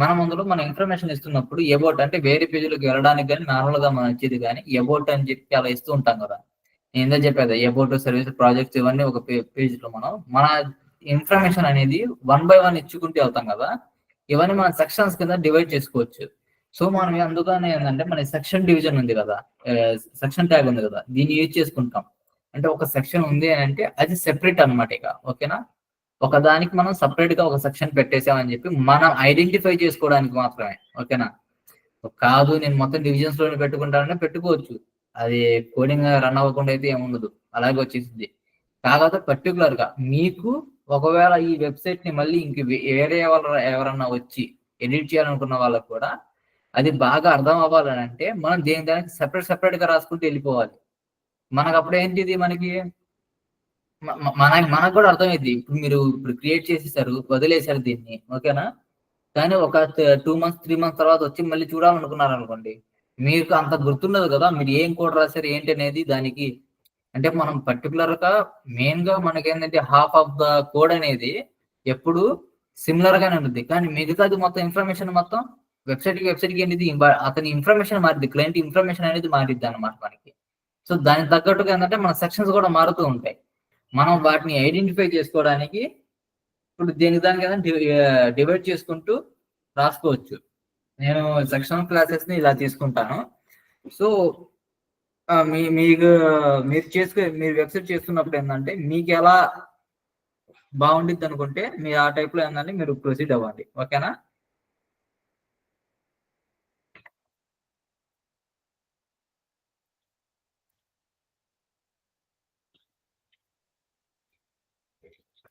మనం అందులో మన ఇన్ఫర్మేషన్ ఇస్తున్నప్పుడు అబౌట్ అంటే వేరే పేజీలోకి వెళ్ళడానికి కానీ నార్మల్ గా మనం ఇచ్చేది కానీ అబౌట్ అని చెప్పి అలా ఇస్తూ ఉంటాం కదా. నేను ఏందో చెప్పేది అబౌట్ సర్వీస్ ప్రాజెక్ట్స్ ఇవన్నీ ఒక పేజ్ లో మనం మన ఇన్ఫర్మేషన్ అనేది 1 by 1 ఇచ్చుకుంటూ వెళ్తాం కదా. ఇవన్నీ మన సెక్షన్స్ కింద డివైడ్ చేసుకోవచ్చు. సో మనం అందుకనే ఏంటంటే మన సెక్షన్ డివిజన్ ఉంది కదా, సెక్షన్ ట్యాగ్ ఉంది కదా, దీన్ని యూజ్ చేసుకుంటాం. అంటే ఒక సెక్షన్ ఉంది అని అంటే అది సెపరేట్ అనమాట ఇక. ఓకేనా, ఒక దానికి మనం సపరేట్ గా ఒక సెక్షన్ పెట్టేసామని చెప్పి మనం ఐడెంటిఫై చేసుకోవడానికి మాత్రమే. ఓకేనా, కాదు నేను మొత్తం డివిజన్స్ లోనే పెట్టుకుంటానని పెట్టుకోవచ్చు, అది కోడింగ్ రన్ అవ్వకుండా అయితే ఏముండదు, అలాగే వచ్చేసింది. కాకపోతే పర్టికులర్ గా మీకు ఒకవేళ ఈ వెబ్సైట్ ని మళ్ళీ ఇంక వేరే ఎవరన్నా వచ్చి ఎడిట్ చేయాలనుకున్న వాళ్ళకు కూడా అది బాగా అర్థం అవ్వాలని అంటే మనం దానికి సెపరేట్ గా రాసుకుంటూ వెళ్ళిపోవాలి. మనకు అప్పుడు ఏంటిది, మనకు కూడా అర్థమైంది. ఇప్పుడు మీరు క్రియేట్ చేసేసారు, వదిలేశారు దీన్ని. ఓకేనా, కానీ ఒక 2 months 3 months తర్వాత వచ్చి మళ్ళీ చూడాలనుకున్నారు అనుకోండి, మీకు అంత గుర్తుండదు కదా మీరు ఏం కోడ్ రాశారు ఏంటి అనేది. దానికి అంటే మనం పర్టికులర్ గా మెయిన్ గా మనకేంటంటే హాఫ్ ఆఫ్ ద కోడ్ అనేది ఎప్పుడు సిమిలర్ గానే ఉంటుంది, కానీ మిగతాది మొత్తం ఇన్ఫర్మేషన్ మొత్తం వెబ్సైట్ కి ఏంటిది అతని ఇన్ఫర్మేషన్ మారింది, క్లయింట్ ఇన్ఫర్మేషన్ అనేది మారిద్ది అనమాట మనకి. సో దానికి తగ్గట్టుగా ఏంటంటే మన సెక్షన్స్ కూడా మారుతూ ఉంటాయి. మనం వాటిని ఐడెంటిఫై చేసుకోవడానికి ఇప్పుడు దానికి ఏదైనా డివైడ్ చేసుకుంటూ రాసుకోవచ్చు. నేను సెక్షన్ క్లాసెస్ ని ఇలా తీసుకుంటాను. సో మీకు మీరు వెబ్సైట్ చేస్తున్నప్పుడు ఏంటంటే మీకు ఎలా బాగుండిద్ది అనుకుంటే మీరు ఆ టైప్ లో ఏంటంటే మీరు ప్రొసీడ్ అవ్వండి. ఓకేనా?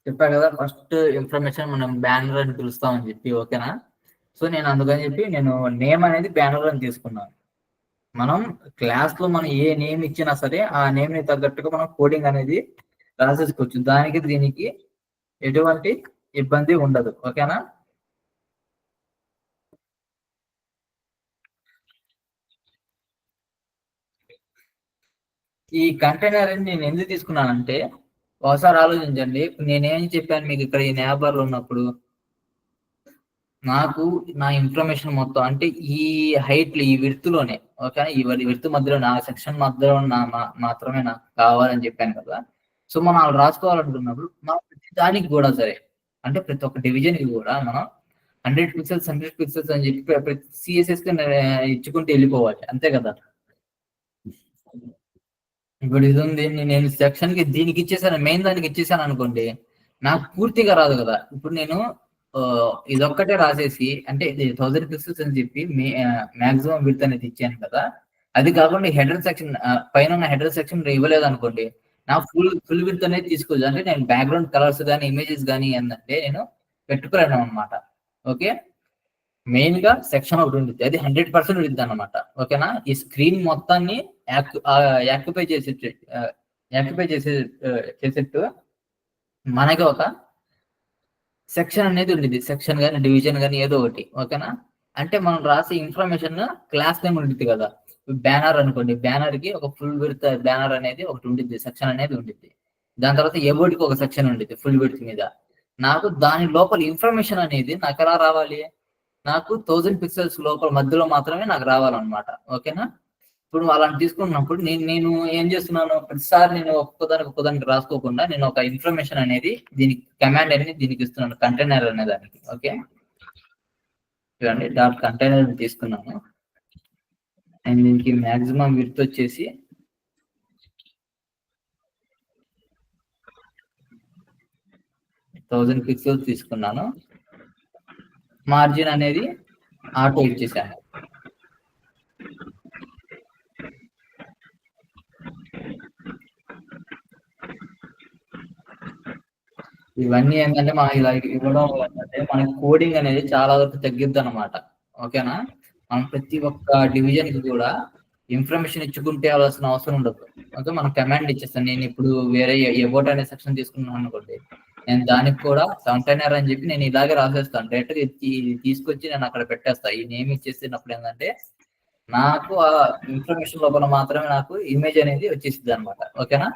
చెప్పా కదా, ఫస్ట్ ఇన్ఫర్మేషన్ మనం బ్యానర్ అని పిలుస్తామని చెప్పి. ఓకేనా? సో నేను అందుకని చెప్పి నేను నేమ్ అనేది బ్యానర్ అని తీసుకున్నాను. మనం క్లాస్ లో మనం ఏ నేమ్ ఇచ్చినా సరే ఆ నేమ్ ని తగ్గట్టుగా మనం కోడింగ్ అనేది రాసేసుకోవచ్చు. దానికి దీనికి ఎటువంటి ఇబ్బంది ఉండదు. ఓకేనా? ఈ కంటైనర్ అని నేను ఎందుకు తీసుకున్నానంటే, ఒకసారి ఆలోచించండి. నేనేం చెప్పాను మీకు ఇక్కడ ఈ నేబర్లు ఉన్నప్పుడు, నాకు నా ఇన్ఫర్మేషన్ మొత్తం అంటే ఈ హైట్ ఈ విడ్త్ ఓకే, ఈ విడ్త్ మధ్యలో నా సెక్షన్ మధ్యలో మాత్రమే నాకు కావాలని చెప్పాను కదా. సో మనం అలా రాసుకోవాలనుకున్నప్పుడు మనం ప్రతి దానికి కూడా సరే, అంటే ప్రతి ఒక్క డివిజన్ కి కూడా మనం 100 పిక్సెల్స్ అని చెప్పి ప్రతి సిఎస్ఎస్ కి ఇచ్చుకుంటూ వెళ్ళిపోవాలి, అంతే కదా. ఇప్పుడు ఇది ఉంది, నేను సెక్షన్ కి దీనికి ఇచ్చేసాను, మెయిన్ దానికి ఇచ్చేసాను అనుకోండి, నాకు పూర్తిగా రాదు కదా. ఇప్పుడు నేను ఇదొక్కటే రాసేసి అంటే ఇది 1000 పిక్సెల్స్ అని చెప్పి మాక్సిమం విడ్త్ అనేది ఇచ్చాను కదా. అది కాకుండా హెడర్ సెక్షన్ పైన ఉన్న హెడర్ సెక్షన్ ఇవ్వలేదు అనుకోండి, నా ఫుల్ విడ్త్ అనేది తీసుకోవచ్చు. అంటే నేను బ్యాక్గ్రౌండ్ కలర్స్ కానీ ఇమేజెస్ కానీ ఏంటంటే నేను పెట్టుకోలేను అనమాట. ఓకే, మెయిన్ గా సెక్షన్ ఒకటి ఉంటుంది, అది 100% ఉంటుంది అనమాట. ఓకేనా? ఈ స్క్రీన్ మొత్తాన్ని యాక్యుపై చేసేట్టు మనకి ఒక సెక్షన్ అనేది ఉండేది, సెక్షన్ కానీ డివిజన్ కానీ ఏదో ఒకటి. ఓకేనా? అంటే మనం రాసే ఇన్ఫర్మేషన్ క్లాస్ నేమ్ ఉంటుంది కదా. బ్యానర్ అనుకోండి, బ్యానర్ కి ఒక ఫుల్ విడ్త్ బ్యానర్ అనేది ఒకటి ఉంటుంది, సెక్షన్ అనేది ఉంటుంది. దాని తర్వాత ఎబోర్డ్కి ఒక సెక్షన్ ఉంటుంది ఫుల్ విడ్త్ మీద. నాకు దాని లోపల ఇన్ఫర్మేషన్ అనేది నాకు ఎలా రావాలి, నాకు 1000 పిక్సెల్స్ లోపల మధ్యలో మాత్రమే నాకు రావాలన్నమాట. ఓకేనా? ఇప్పుడు అలాంటి తీసుకున్నప్పుడు నేను ఏం చేస్తున్నాను, ప్రతిసారి నేను ఒక్కొక్కదానికి రాసుకోకుండా నేను ఒక ఇన్ఫర్మేషన్ అనేది దీనికి కమాండ్ అనేది దీనికి ఇస్తున్నాను, కంటైనర్ అనే దానికి. ఓకే, చూడండి, డాట్ కంటైనర్ తీసుకున్నాను. అండ్ దీనికి మాక్సిమం విడ్త్ వచ్చేసి 1000 పిక్సెల్స్ తీసుకున్నాను. మార్జిన్ అనేది ఆటో ఇచ్చేసాను. ఇవన్నీ ఏంటంటే మనం ఇలా ఇవ్వడం ఏంటంటే మనకి కోడింగ్ అనేది చాలా వరకు తగ్గిద్ది అనమాట. ఓకేనా? మనం ప్రతి ఒక్క డివిజన్ కి కూడా ఇన్ఫర్మేషన్ ఇచ్చుకుంటే అవసరం ఉండదు. ఓకే, మనం కమాండ్ ఇచ్చేస్తాను. నేను ఇప్పుడు వేరే ఎబోట్ అనే సెక్షన్ తీసుకున్నాను అనుకోండి, నేను దానికి కూడా కంటైనర్ అని చెప్పి నేను ఇలాగే రాసేస్తాను. డైరెక్ట్ గా తీసుకొచ్చి నేను అక్కడ పెట్టేస్తాను. ఈ నేమ్ ఇచ్చేసినప్పుడు ఏంటంటే నాకు ఆ ఇన్ఫర్మేషన్ లోపల మాత్రమే నాకు ఇమేజ్ అనేది వచ్చేసింది అనమాట. ఓకేనా?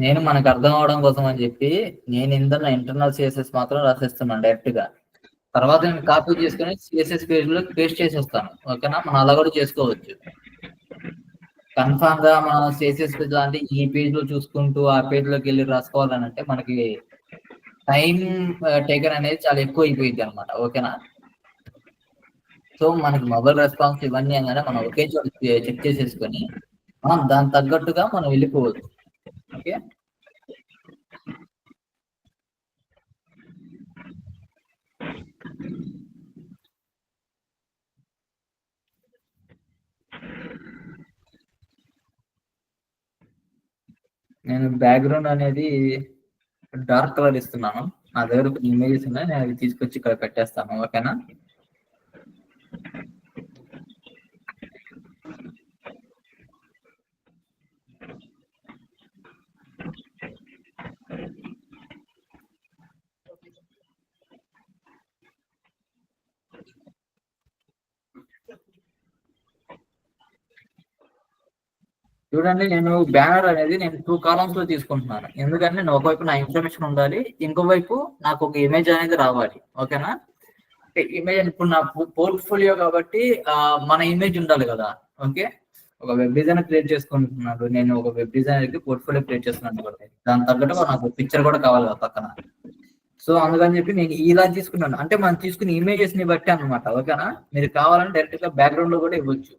నేను మనకు అర్థం అవడం కోసం అని చెప్పి నేను ఇంటర్నల్ సిఎస్ఎస్ మాత్రం రాసేస్తున్నాను డైరెక్ట్ గా. తర్వాత నేను కాపీ చేసుకుని సిఎస్ఎస్ పేజ్ లో పేస్ట్ చేసేస్తాను. ఓకేనా? మనం అలా కూడా చేసుకోవచ్చు. కన్ఫామ్ గా మనం సిఎస్ఎస్ పేజ్ అంటే ఈ పేజ్ లో చూసుకుంటూ ఆ పేజ్ లోకి వెళ్ళి రాసుకోవాలని అంటే మనకి టైం టేకన్ అనేది చాలా ఎక్కువ అయిపోయింది అనమాట. ఓకేనా? సో మనకి మొబైల్ రెస్పాన్స్ ఇవన్నీ అనగానే మనం ఒకే చోట చెక్ చేసేసుకొని మనం దాని తగ్గట్టుగా మనం వెళ్ళిపోవచ్చు. ఓకే, నేను బ్యాక్గ్రౌండ్ అనేది డార్క్ కలర్ ఇస్తున్నాను. నా దగ్గర ఇమేజెస్ ఉన్నాయి, నేను అవి తీసుకొచ్చి ఇక్కడ పెట్టేస్తాను. ఓకేనా? చూడండి, నేను బ్యానర్ అనేది నేను 2 కాలమ్స్ లో తీసుకుంటున్నాను. ఎందుకంటే నేను ఒకవైపు నా ఇన్ఫర్మేషన్ ఉండాలి, ఇంకోవైపు నాకు ఒక ఇమేజ్ అనేది రావాలి. ఓకేనా? ఇమేజ్ ఇప్పుడు నా పోర్ట్ఫోలియో కాబట్టి మన ఇమేజ్ ఉండాలి కదా. ఓకే, ఒక వెబ్ డిజైనర్ క్రియేట్ చేసుకుంటున్నాడు, నేను ఒక వెబ్ డిజైనర్ కి పోర్ట్ఫోలియో క్రియేట్ చేస్తున్నాను కాబట్టి దాని తగ్గట్టు నాకు పిక్చర్ కూడా కావాలి కదా పక్కన. సో అందుకని చెప్పి నేను ఇలా తీసుకున్నాను. అంటే మనం తీసుకునే ఇమేజెస్ ని బట్టి అనమాట. ఓకేనా? మీరు కావాలంటే డైరెక్ట్ గా బ్యాక్గ్రౌండ్ లో కూడా ఇవ్వచ్చు.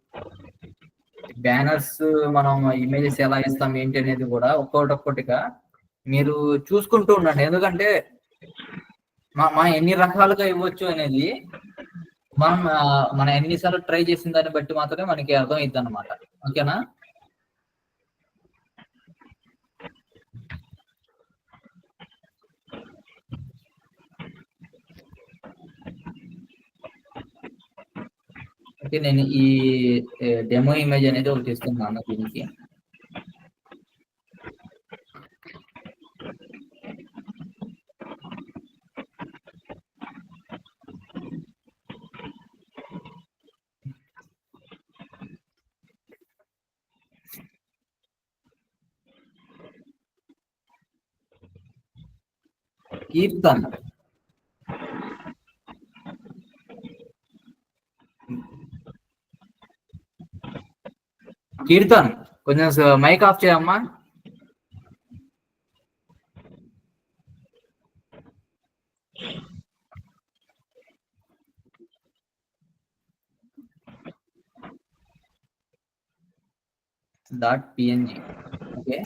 బ్యానర్స్ మనం ఇమేజెస్ ఎలా ఇస్తాం ఏంటి అనేది కూడా ఒక్కొక్కటిగా మీరు చూసుకుంటూ ఉండండి. ఎందుకంటే మనం ఎన్ని రకాలుగా ఇవ్వచ్చు అనేది మనం ఎన్నిసార్లు ట్రై చేసిన దాన్ని బట్టి మాత్రమే మనకి అర్థం అవుతుంది అనమాట. ఓకేనా? ఓకే, నేను ఈ డెమో ఇమేజ్ అనేది ఒకటి ఇస్తున్నాను దీనికి. కీర్తన్, కీర్తన్ కొంచెం మైక్ ఆఫ్ చేయమ్మా. .png. ఓకే,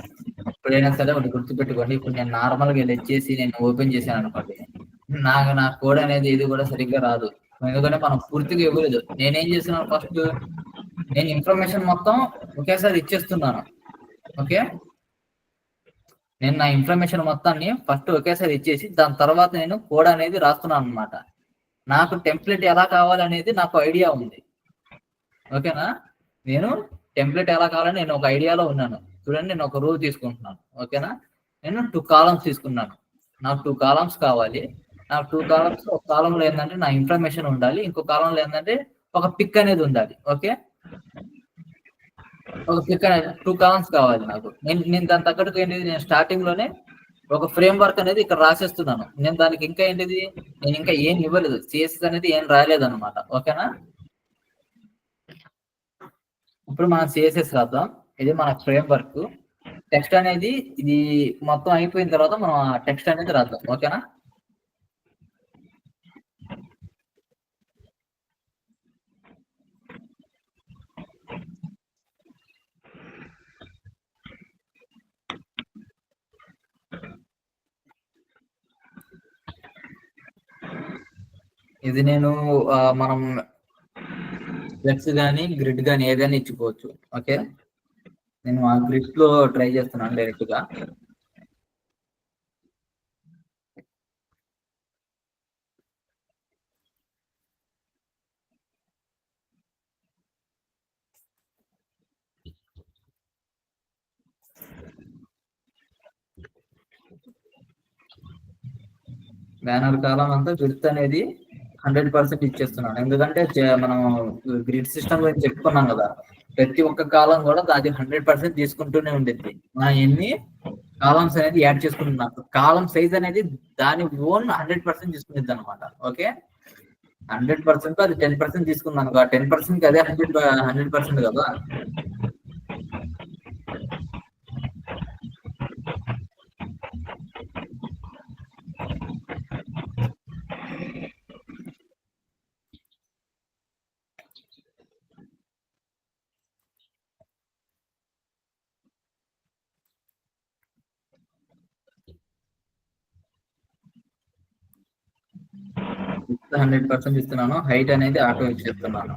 ఎప్పుడైనా సరే ఒకటి గుర్తుపెట్టుకోండి. ఇప్పుడు నేను నార్మల్ గా వచ్చేసి నేను ఓపెన్ చేశాను అనుకోండి, నా కోడ్ అనేది ఇది కూడా సరిగ్గా రాదు. ఎందుకంటే మనం పూర్తిగా ఇవ్వలేదు. నేనేం చేస్తున్నాను, ఫస్ట్ నేను ఇన్ఫర్మేషన్ మొత్తం ఒకేసారి ఇచ్చేస్తున్నాను. ఓకే, నేను నా ఇన్ఫర్మేషన్ మొత్తాన్ని ఫస్ట్ ఒకేసారి ఇచ్చేసి దాని తర్వాత నేను కోడ్ అనేది రాస్తున్నాను అనమాట. నాకు టెంప్లెట్ ఎలా కావాలనేది నాకు ఐడియా ఉంది. ఓకేనా? నేను టెంప్లెట్ ఎలా కావాలని నేను ఒక ఐడియాలో ఉన్నాను. చూడండి, నేను ఒక రో తీసుకుంటున్నాను. ఓకేనా? నేను 2 కాలమ్స్ తీసుకున్నాను. నాకు 2 కాలమ్స్ కావాలి. నాకు 2 కాలమ్స్, ఒక కాలంలో ఏంటంటే నా ఇన్ఫర్మేషన్ ఉండాలి, ఇంకో కాలంలో ఏంటంటే ఒక పిక్ అనేది ఉండాలి. ఓకే, ఒక పిక్ అనేది 2 కాలమ్స్ కావాలి నాకు. నేను దాని తగ్గట్టుగా ఏంటిది, నేను స్టార్టింగ్ లోనే ఒక ఫ్రేమ్ వర్క్ అనేది ఇక్కడ రాసేస్తున్నాను. నేను దానికి ఇంకా ఏంటిది, నేను ఇంకా ఏం ఇవ్వలేదు, సిఎస్ఎస్ అనేది ఏం రాలేదు అనమాట. ఓకేనా? ఇప్పుడు మనం సిఎస్ఎస్ రాద్దాం. ఇది మన ఫ్రేమ్ వర్క్. టెక్స్ట్ అనేది ఇది మొత్తం అయిపోయిన తర్వాత మనం ఆ టెక్స్ట్ అనేది రాద్దాం. ఓకేనా? ఇది నేను మనం ఫ్లెక్స్ కానీ గ్రిడ్ కానీ ఏదైనా ఇచ్చుకోవచ్చు. ఓకే, నేను ఆ గ్రిడ్ లో ట్రై చేస్తున్నాను డైరెక్ట్ గా. బ్యానర్ కాలం అంతా గ్రిడ్ అనేది 100% ఇచ్చేస్తున్నాను. ఎందుకంటే మనం గ్రిడ్ సిస్టమ్ గురించి చెప్పుకున్నాం కదా, ప్రతి ఒక్క కాలం కూడా అది 100% తీసుకుంటూనే ఉండేది. మనం ఎన్ని కాలమ్స్ అనేది యాడ్ చేసుకుంటున్నాం, కాలం సైజ్ అనేది దాని ఓన్ 100% తీసుకునేది అనమాట. ఓకే, 100% అది 10% తీసుకున్నాను. 10% అదే 100% కదా. విత్ 100% ఇస్తున్నాను. హైట్ అనేది ఆటో ఇచ్చేస్తున్నాను.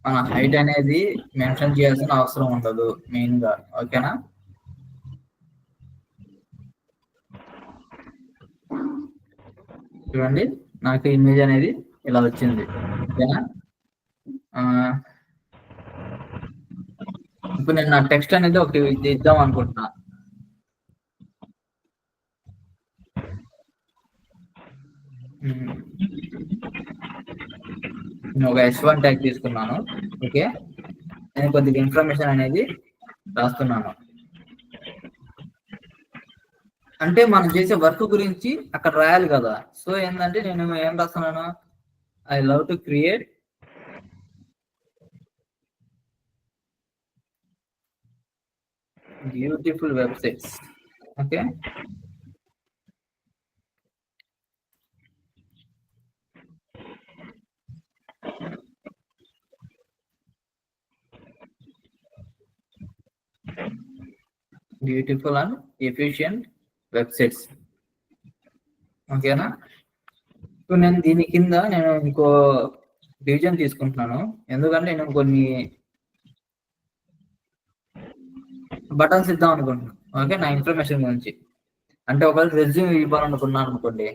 మన హైట్ అనేది మెన్షన్ చేయాల్సిన అవసరం ఉండదు మెయిన్ గా. ఓకేనా? చూడండి, నాకు ఇమేజ్ అనేది ఇలా వచ్చింది. ఓకేనా? ఇప్పుడు నేను నా టెక్స్ట్ అనేది ఒకటి ఇద్దాం అనుకుంటున్నా. నేను ఒక H1 ట్యాగ్ తీసుకున్నాను. ఓకే, నేను కొద్దిగా ఇన్ఫర్మేషన్ అనేది రాస్తున్నాను. అంటే మనం చేసే వర్క్ గురించి అక్కడ రాయాలి కదా. సో ఏంటంటే నేను ఏం రాస్తున్నాను, I love to create beautiful websites. Okay, beautiful and efficient websites. ఓకేనా. ఇప్పుడు నేను దీని కింద నేను ఇంకో డివిజన్ తీసుకుంటున్నాను, ఎందుకంటే నేను కొన్ని బటన్స్ ఇద్దాం అనుకుంటున్నాను. ఓకే, నా ఇన్ఫర్మేషన్ గురించి. అంటే ఒకవేళ రెజ్యూమ్ ఇవ్వాలనుకున్నాను అనుకోండి,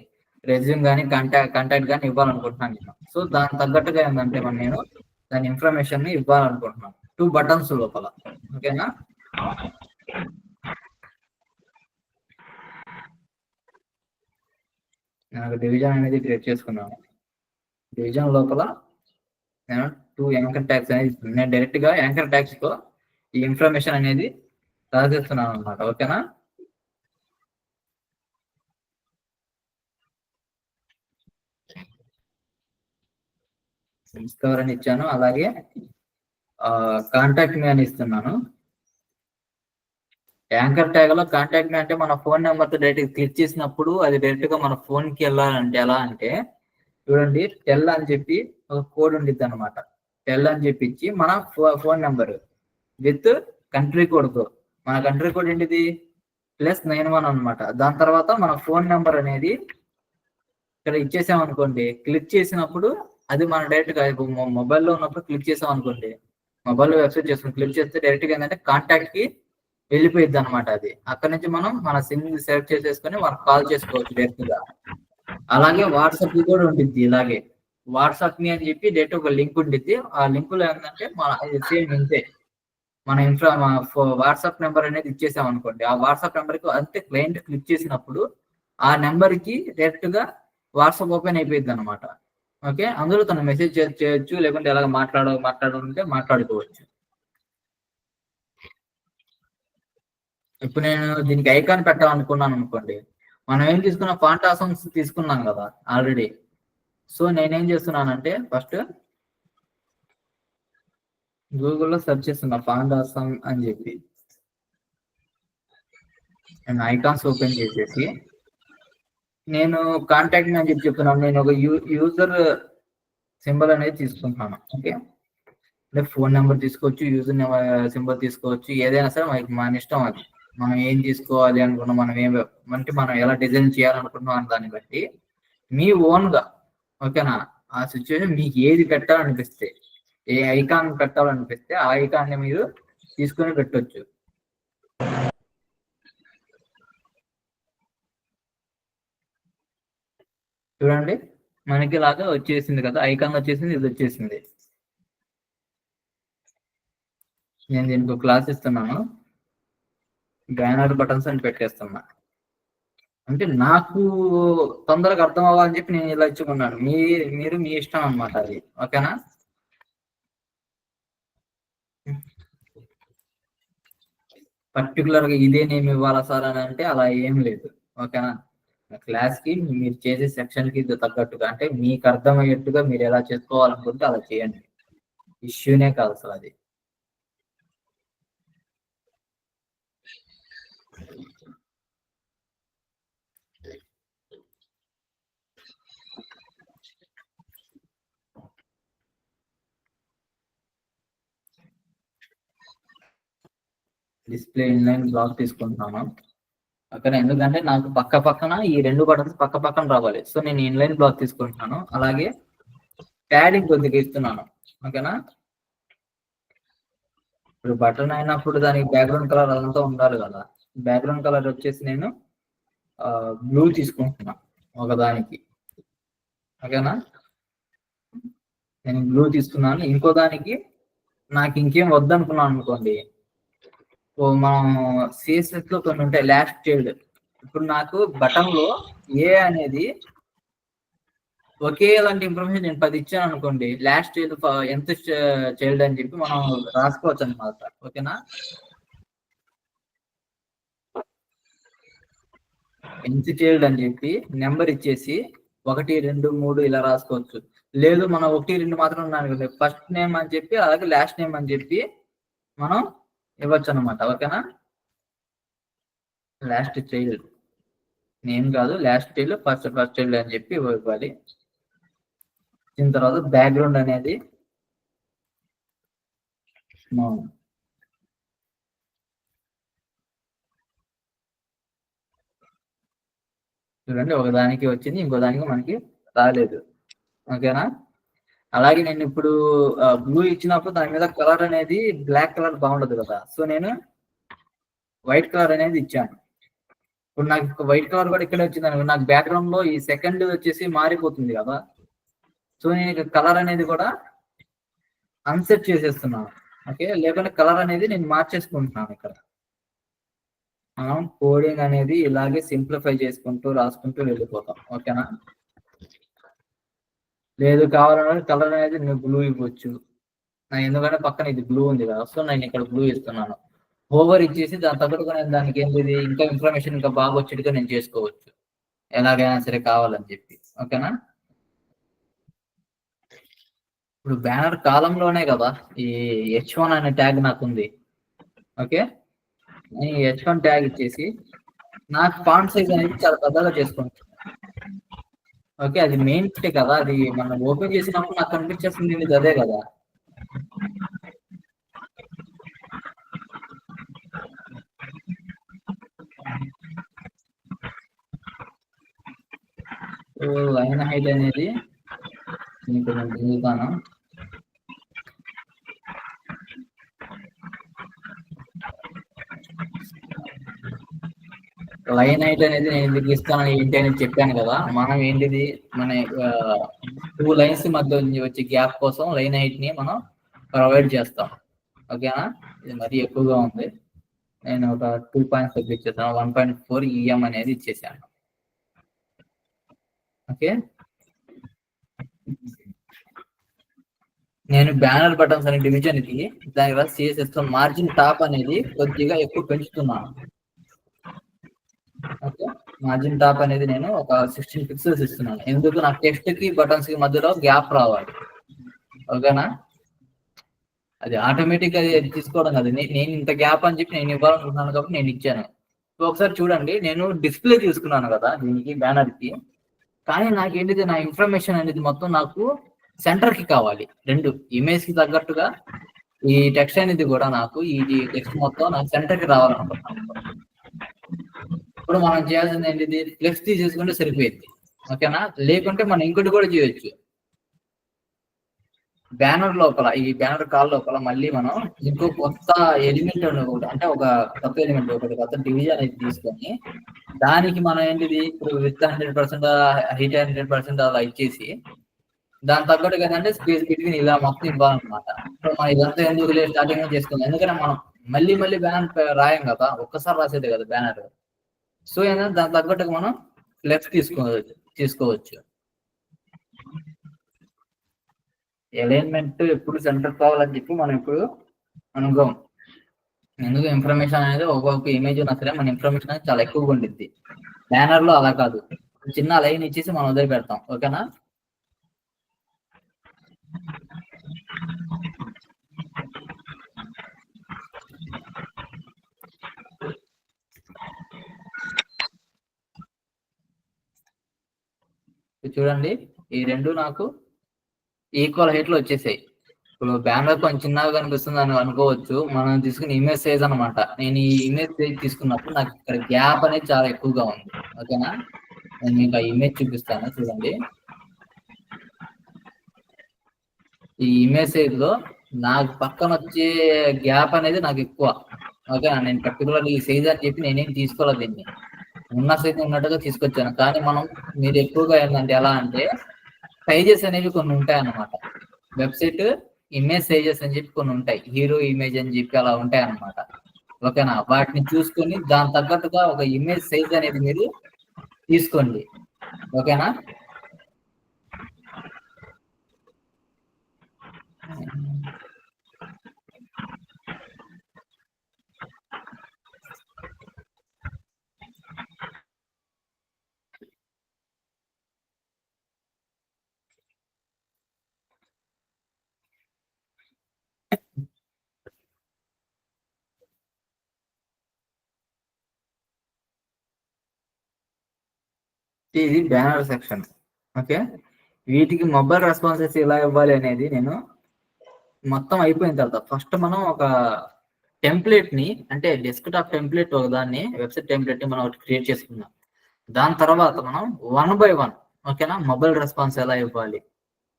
రెజ్యూమ్ కానీ కాంటాక్ట్ కానీ ఇవ్వాలనుకుంటున్నాను నేను. సో దానికి తగ్గట్టుగా ఏంటంటే నేను దాని ఇన్ఫర్మేషన్ ని ఇవ్వాలనుకుంటున్నాను 2 బటన్స్ లోపల. ఓకేనా. నాకు డివిజన్ అనేది క్రియేట్ చేసుకున్నాను. డివిజన్ లోపల నేను 2 యాంకర్ ట్యాగ్స్ అనేది నేను డైరెక్ట్ గా యాంకర్ ట్యాగ్స్ తో ఈ ఇన్ఫర్మేషన్ అనేది రాసేస్తున్నాను అనమాట. ఓకేనా. డిస్కవర్ అని ఇచ్చాను, అలాగే కాంటాక్ట్ మీ అని ఇస్తున్నాను. యాంకర్ ట్యాగ్ లో కాంటాక్ట్ మీ అంటే మన ఫోన్ నెంబర్ తో డైరెక్ట్ క్లిక్ చేసినప్పుడు అది డైరెక్ట్ గా మన ఫోన్ కి వెళ్ళాలంటే ఎలా అంటే చూడండి, టెల్ అని చెప్పి ఒక కోడ్ ఉండిద్ది అనమాట. టెల్ అని చెప్పి మన phone number with country code తో, మన కంట్రీ కోడ్ ఏంటిది +91 అనమాట. దాని తర్వాత మన ఫోన్ నెంబర్ అనేది ఇక్కడ ఇచ్చేసాం అనుకోండి, క్లిక్ చేసినప్పుడు అది మన డైరెక్ట్ గా మొబైల్లో ఉన్నప్పుడు క్లిక్ చేసాం అనుకోండి, మొబైల్ వెబ్సైట్ చేసుకుని క్లిక్ చేస్తే డైరెక్ట్ గా ఏంటంటే కాంటాక్ట్ కి వెళ్ళిపోయింది అనమాట. అది అక్కడ నుంచి మనం మన సిమ్ సెలెక్ట్ చేసేసుకొని మనకు కాల్ చేసుకోవచ్చు డైరెక్ట్ గా. అలాగే వాట్సాప్ కి కూడా ఉంటుంది ఇలాగే, వాట్సాప్ మీ అని చెప్పి డైరెక్ట్ ఒక లింక్ ఉండిద్ది. ఆ లింక్ లో ఏంటంటే మన సేమ్ ఇంతే, మన వాట్సాప్ నెంబర్ అనేది ఇచ్చేసాం అనుకోండి, ఆ వాట్సాప్ నెంబర్ కి అంతే క్లయింట్ క్లిక్ చేసినప్పుడు ఆ నెంబర్ కి డైరెక్ట్ గా వాట్సాప్ ఓపెన్ అయిపోయింది అనమాట. ఓకే, అందులో తను మెసేజ్ చేయొచ్చు, లేకుంటే ఎలాగ మాట్లాడాలంటే మాట్లాడుకోవచ్చు. ఇప్పుడు నేను దీనికి ఐకాన్ పెట్టాలనుకున్నాను అనుకోండి, మనం ఏం తీసుకున్నాం, ఫాంట్ ఆసమ్స్ తీసుకున్నాం కదా ఆల్రెడీ. సో నేనేం చేస్తున్నానంటే ఫస్ట్ గూగుల్లో సెర్చ్ చేస్తున్నా ఫాంట్ ఆసమ్ అని చెప్పి, నేను ఐకాన్స్ ఓపెన్ చేసేసి నేను కాంటాక్ట్ అని చెప్పి చెప్తున్నాను. నేను ఒక యూజర్ సింబల్ అనేది తీసుకుంటున్నాను. ఓకే, అంటే ఫోన్ నెంబర్ తీసుకోవచ్చు, యూజర్ సింబల్ తీసుకోవచ్చు, ఏదైనా సరే మనకి మన ఇష్టం. అది మనం ఏం తీసుకోవాలి అనుకున్నాం, మనం ఎలా డిజైన్ చేయాలనుకుంటున్నాం అనే దాన్ని బట్టి మీ ఓన్ గా. ఓకేనా, ఆ సిచ్యువేషన్ మీకు ఏది పెట్టాలనిపిస్తే, ఏ ఐకాన్ పెట్టాలనిపిస్తే ఆ ఐకాన్ ని మీరు తీసుకొని పెట్టొచ్చు. చూడండి, మనకి ఇలాగా వచ్చేసింది కదా, ఐకాన్ వచ్చేసింది, ఇది వచ్చేసింది. నేను దీనికి క్లాస్ ఇస్తున్నాను, బ్యానర్ బటన్స్ అని పెట్టేస్తున్నా. అంటే నాకు తొందరగా అర్థం అవ్వాలని చెప్పి నేను ఇలా ఇచ్చుకున్నాను. మీరు మీ ఇష్టం అనమాట అది. ఓకేనా. పర్టికులర్ గా ఇదే నేమ్ ఇవ్వాలా సార్ అని అంటే అలా ఏం లేదు. ఓకేనా, క్లాస్ కి మీరు చేసే సెక్షన్ కి తగ్గట్టుగా, అంటే మీకు అర్థమయ్యేట్టుగా మీరు ఎలా చేసుకోవాలనుకుంటే అలా చేయండి. ఇష్యూనే కాదు అసలు అది. డిస్ప్లే ఇన్లైన్ బ్లాక్ తీసుకుంటున్నాను. ఓకేనా, ఎందుకంటే నాకు పక్కన ఈ 2 బటన్స్ పక్కన రావాలి. సో నేను ఇన్లైన్ బ్లాక్ తీసుకుంటున్నాను. అలాగే ప్యాడింగ్ కొద్దిగా ఇస్తున్నాను. ఓకేనా, ఇప్పుడు బటన్ అయినప్పుడు దానికి బ్యాక్గ్రౌండ్ కలర్ అదంతా ఉండాలి కదా. బ్యాక్గ్రౌండ్ కలర్ వచ్చేసి నేను బ్లూ తీసుకుంటున్నా ఒకదానికి. ఓకేనా, నేను బ్లూ తీసుకున్నాను. ఇంకో దానికి నాకు ఇంకేం వద్దనుకున్నాను అనుకోండి, మనం సిఎస్ఎస్ లో కొన్ని ఉంటాయి లాస్ట్ చైల్డ్. ఇప్పుడు నాకు బటన్ లో ఏ అనేది ఒకే లాంటి ఇన్ఫర్మేషన్ నేను 10 ఇచ్చాను అనుకోండి, లాస్ట్ చైల్డ్ ఎంత చైల్డ్ అని చెప్పి మనం రాసుకోవచ్చు అనమాట. ఓకేనా, ఎన్సిటేల్డ్ అని చెప్పి నెంబర్ ఇచ్చేసి 1, 2, 3 ఇలా రాసుకోవచ్చు. లేదు మనం 1, 2 మాత్రం ఉన్నాను ఫస్ట్ నేమ్ అని చెప్పి అలాగే లాస్ట్ నేమ్ అని చెప్పి మనం ఇవ్వచ్చు అనమాట. ఓకేనా? లాస్ట్ చైల్డ్ నేమ్ కాదు, లాస్ట్ చైల్డ్ ఫస్ట్ చైల్డ్ అని చెప్పి ఇవ్వాలి. దీని తర్వాత బ్యాక్గ్రౌండ్ అనేది చూడండి, ఒకదానికి వచ్చింది, ఇంకో దానికి మనకి రాలేదు. ఓకేనా? అలాగే నేను ఇప్పుడు బ్లూ ఇచ్చినప్పుడు దాని మీద కలర్ అనేది బ్లాక్ కలర్ బాగుండదు కదా, సో నేను వైట్ కలర్ అనేది ఇచ్చాను. ఇప్పుడు నాకు వైట్ కలర్ కూడా ఇక్కడ వచ్చింది, నాకు బ్యాక్గ్రౌండ్ లో ఈ సెకండ్ వచ్చేసి మారిపోతుంది కదా, సో నేను కలర్ అనేది కూడా అన్సెట్ చేసేస్తున్నాను. ఓకే, లేకుంటే కలర్ అనేది నేను మార్చేసుకుంటున్నాను. ఇక్కడ మనం కోడింగ్ అనేది ఇలాగే సింప్లిఫై చేసుకుంటూ రాసుకుంటూ వెళ్ళిపోతాం. ఓకేనా? లేదు కావాలన్నా కలర్ అనేది నేను బ్లూ ఇవ్వచ్చు. ఎందుకంటే పక్కన ఇది బ్లూ ఉంది కదా, సో నేను ఇక్కడ బ్లూ ఇస్తున్నాను. ఓవర్ ఇచ్చేసి దాని తగ్గట్టుగా నేను దానికి ఏంటిది ఇంకా ఇన్ఫర్మేషన్ ఇంకా బాగా వచ్చేట్టుగా నేను చేసుకోవచ్చు, ఎలాగైనా సరే కావాలని చెప్పి. ఓకేనా? ఇప్పుడు బ్యానర్ కాలంలోనే కదా ఈ H1 అనే ట్యాగ్ నాకు ఉంది. ఓకే, నేను H1 ట్యాగ్ ఇచ్చేసి నాకు ఫాంట్ సైజ్ అనేది చాలా పెద్దగా చేసుకుంటాను. ఓకే, అది మెయిన్ కదా, అది మనం ఓపెన్ చేసినప్పుడు నాకు కనిపించేస్తుంది ఇది అదే కదా. లైన్ హైట్ అనేది మీకు నేను చదువుతాను. లైన్ హైట్ అనేది నేను ఎందుకు ఇస్తాను ఏంటి అనేది చెప్పాను కదా. మనం ఏంటిది మన 2 లైన్స్ మధ్య వచ్చే గ్యాప్ కోసం లైన్ హైట్ ని మనం ప్రొవైడ్ చేస్తాం. ఓకేనా? ఇది మరీ ఎక్కువగా ఉంది, నేను ఒక 2 పాయింట్స్ తగ్గించేస్తాను. 1.4 EM అనేది ఇచ్చేసాను. ఓకే, నేను బ్యానర్ బటన్స్ అనే డివిజన్ కి దాని వల్ల CSS లో మార్జిన్ టాప్ అనేది కొద్దిగా ఎక్కువ పెంచుతున్నాను. ఓకే, మార్జిన్ టాప్ అనేది నేను ఒక 16 పిక్సెల్స్ ఇస్తున్నాను. ఎందుకు నా టెక్స్ట్ కి బటన్స్ కి మధ్యలో గ్యాప్ రావాలి. ఓకేనా? అది ఆటోమేటిక్ అది తీసుకోవడం కదా, నేను ఇంత గ్యాప్ అని చెప్పి నేను ఇవ్వాలనుకుంటున్నాను కాబట్టి నేను ఇచ్చాను. సో ఒకసారి చూడండి, నేను డిస్ప్లే తీసుకున్నాను కదా దీనికి బ్యానర్ కి, కానీ నాకేంటిది నా ఇన్ఫర్మేషన్ అనేది మొత్తం నాకు సెంటర్ కి కావాలి. 2 ఇమేజ్ కి తగ్గట్టుగా ఈ టెక్స్ట్ అనేది కూడా నాకు ఈ టెక్స్ట్ మొత్తం నాకు సెంటర్ కి రావాలనుకుంటున్నాను. ఇప్పుడు మనం చేయాల్సింది ఏంటిది, ఫ్లెక్స్ తీసేసుకుంటే సరిపోయింది. ఓకేనా? లేకుంటే మనం ఇంకోటి కూడా చేయొచ్చు. బ్యానర్ లోపల ఈ బ్యానర్ కాల్ లోపల మళ్ళీ మనం ఇంకో కొత్త ఎలిమెంట్ అంటే ఒక కొత్త ఎలిమెంట్ ఒకటి కొత్త డివిజన్ అనేది తీసుకొని దానికి మనం ఏంటిది ఇప్పుడు విత్ 100% హైట్ 100% అలా ఇచ్చేసి దాని తగ్గట్టుగా ఏంటంటే స్పేస్ బిట్వీన్ ఇలా మొత్తం ఇవ్వాలన్నమాట. ఇప్పుడు మనం ఇదంతా ఎందుకు స్టార్టింగ్ చేసుకుందాం, ఎందుకంటే మనం మళ్ళీ బ్యానర్ రాయం కదా, ఒక్కసారి రాసేది కదా బ్యానర్. సో ఏంటంటే దాని తగ్గట్టుగా మనం ఫ్లెక్స్ తీసుకోవచ్చు. అలైన్మెంట్ ఎప్పుడు సెంటర్ కావాలని చెప్పి మనం ఇప్పుడు అనుకోం. ఎందుకు ఇన్ఫర్మేషన్ అనేది ఒక్కొక్క ఇమేజ్ ఉన్నా సరే మన ఇన్ఫర్మేషన్ అనేది చాలా ఎక్కువగా ఉండిద్ది. బ్యానర్ లో అలా కాదు, చిన్న లైన్ ఇచ్చేసి మనం వదిలి పెడతాం. ఓకేనా? చూడండి, ఈ 2 నాకు ఈక్వల్ హైట్ లో వచ్చేసాయి. ఇప్పుడు బ్యానర్ కొంచెం చిన్నగా కనిపిస్తుంది అని అనుకోవచ్చు, మనం తీసుకున్న ఇమేజ్ సైజ్ అనమాట. నేను ఈ ఇమేజ్ సైజ్ తీసుకున్నప్పుడు నాకు ఇక్కడ గ్యాప్ అనేది చాలా ఎక్కువగా ఉంది. ఓకేనా? నేను మీకు ఆ ఇమేజ్ చూపిస్తాను, చూడండి. ఈ ఇమేజ్ సైజ్ లో నాకు పక్కన వచ్చే గ్యాప్ అనేది నాకు ఎక్కువ. ఓకేనా? నేను పర్టికులర్ ఈ సైజ్ అని చెప్పి నేనేం తీసుకోలేదు, దీన్ని ఉన్న సైజ్ ఉన్నట్టుగా తీసుకొచ్చాను. కానీ మీరు ఎక్కువగా ఏంటంటే ఎలా అంటే సైజెస్ అనేవి కొన్ని ఉంటాయి అన్నమాట. వెబ్సైట్ ఇమేజ్ సైజెస్ అని చెప్పి కొన్ని ఉంటాయి, హీరో ఇమేజ్ అని చెప్పి అలా ఉంటాయి అన్నమాట. ఓకేనా? వాటిని చూసుకొని దాని తగ్గట్టుగా ఒక ఇమేజ్ సైజ్ అనేది మీరు తీసుకోండి. ఓకేనా? ఇది బ్యానర్ సెక్షన్. ఓకే, వీటికి మొబైల్ రెస్పాన్సెస్ ఎలా ఇవ్వాలి అనేది నేను మొత్తం అయిపోయిన తర్వాత ఫస్ట్ మనం ఒక టెంప్లెట్ ని, అంటే డెస్క్టాప్ టెంప్లెట్ ఒక దాన్ని, వెబ్సైట్ టెంప్లెట్ ని మనం ఒకటి క్రియేట్ చేసుకుందాం. దాని తర్వాత మనం 1 by 1, ఓకేనా, మొబైల్ రెస్పాన్స్ ఎలా ఇవ్వాలి,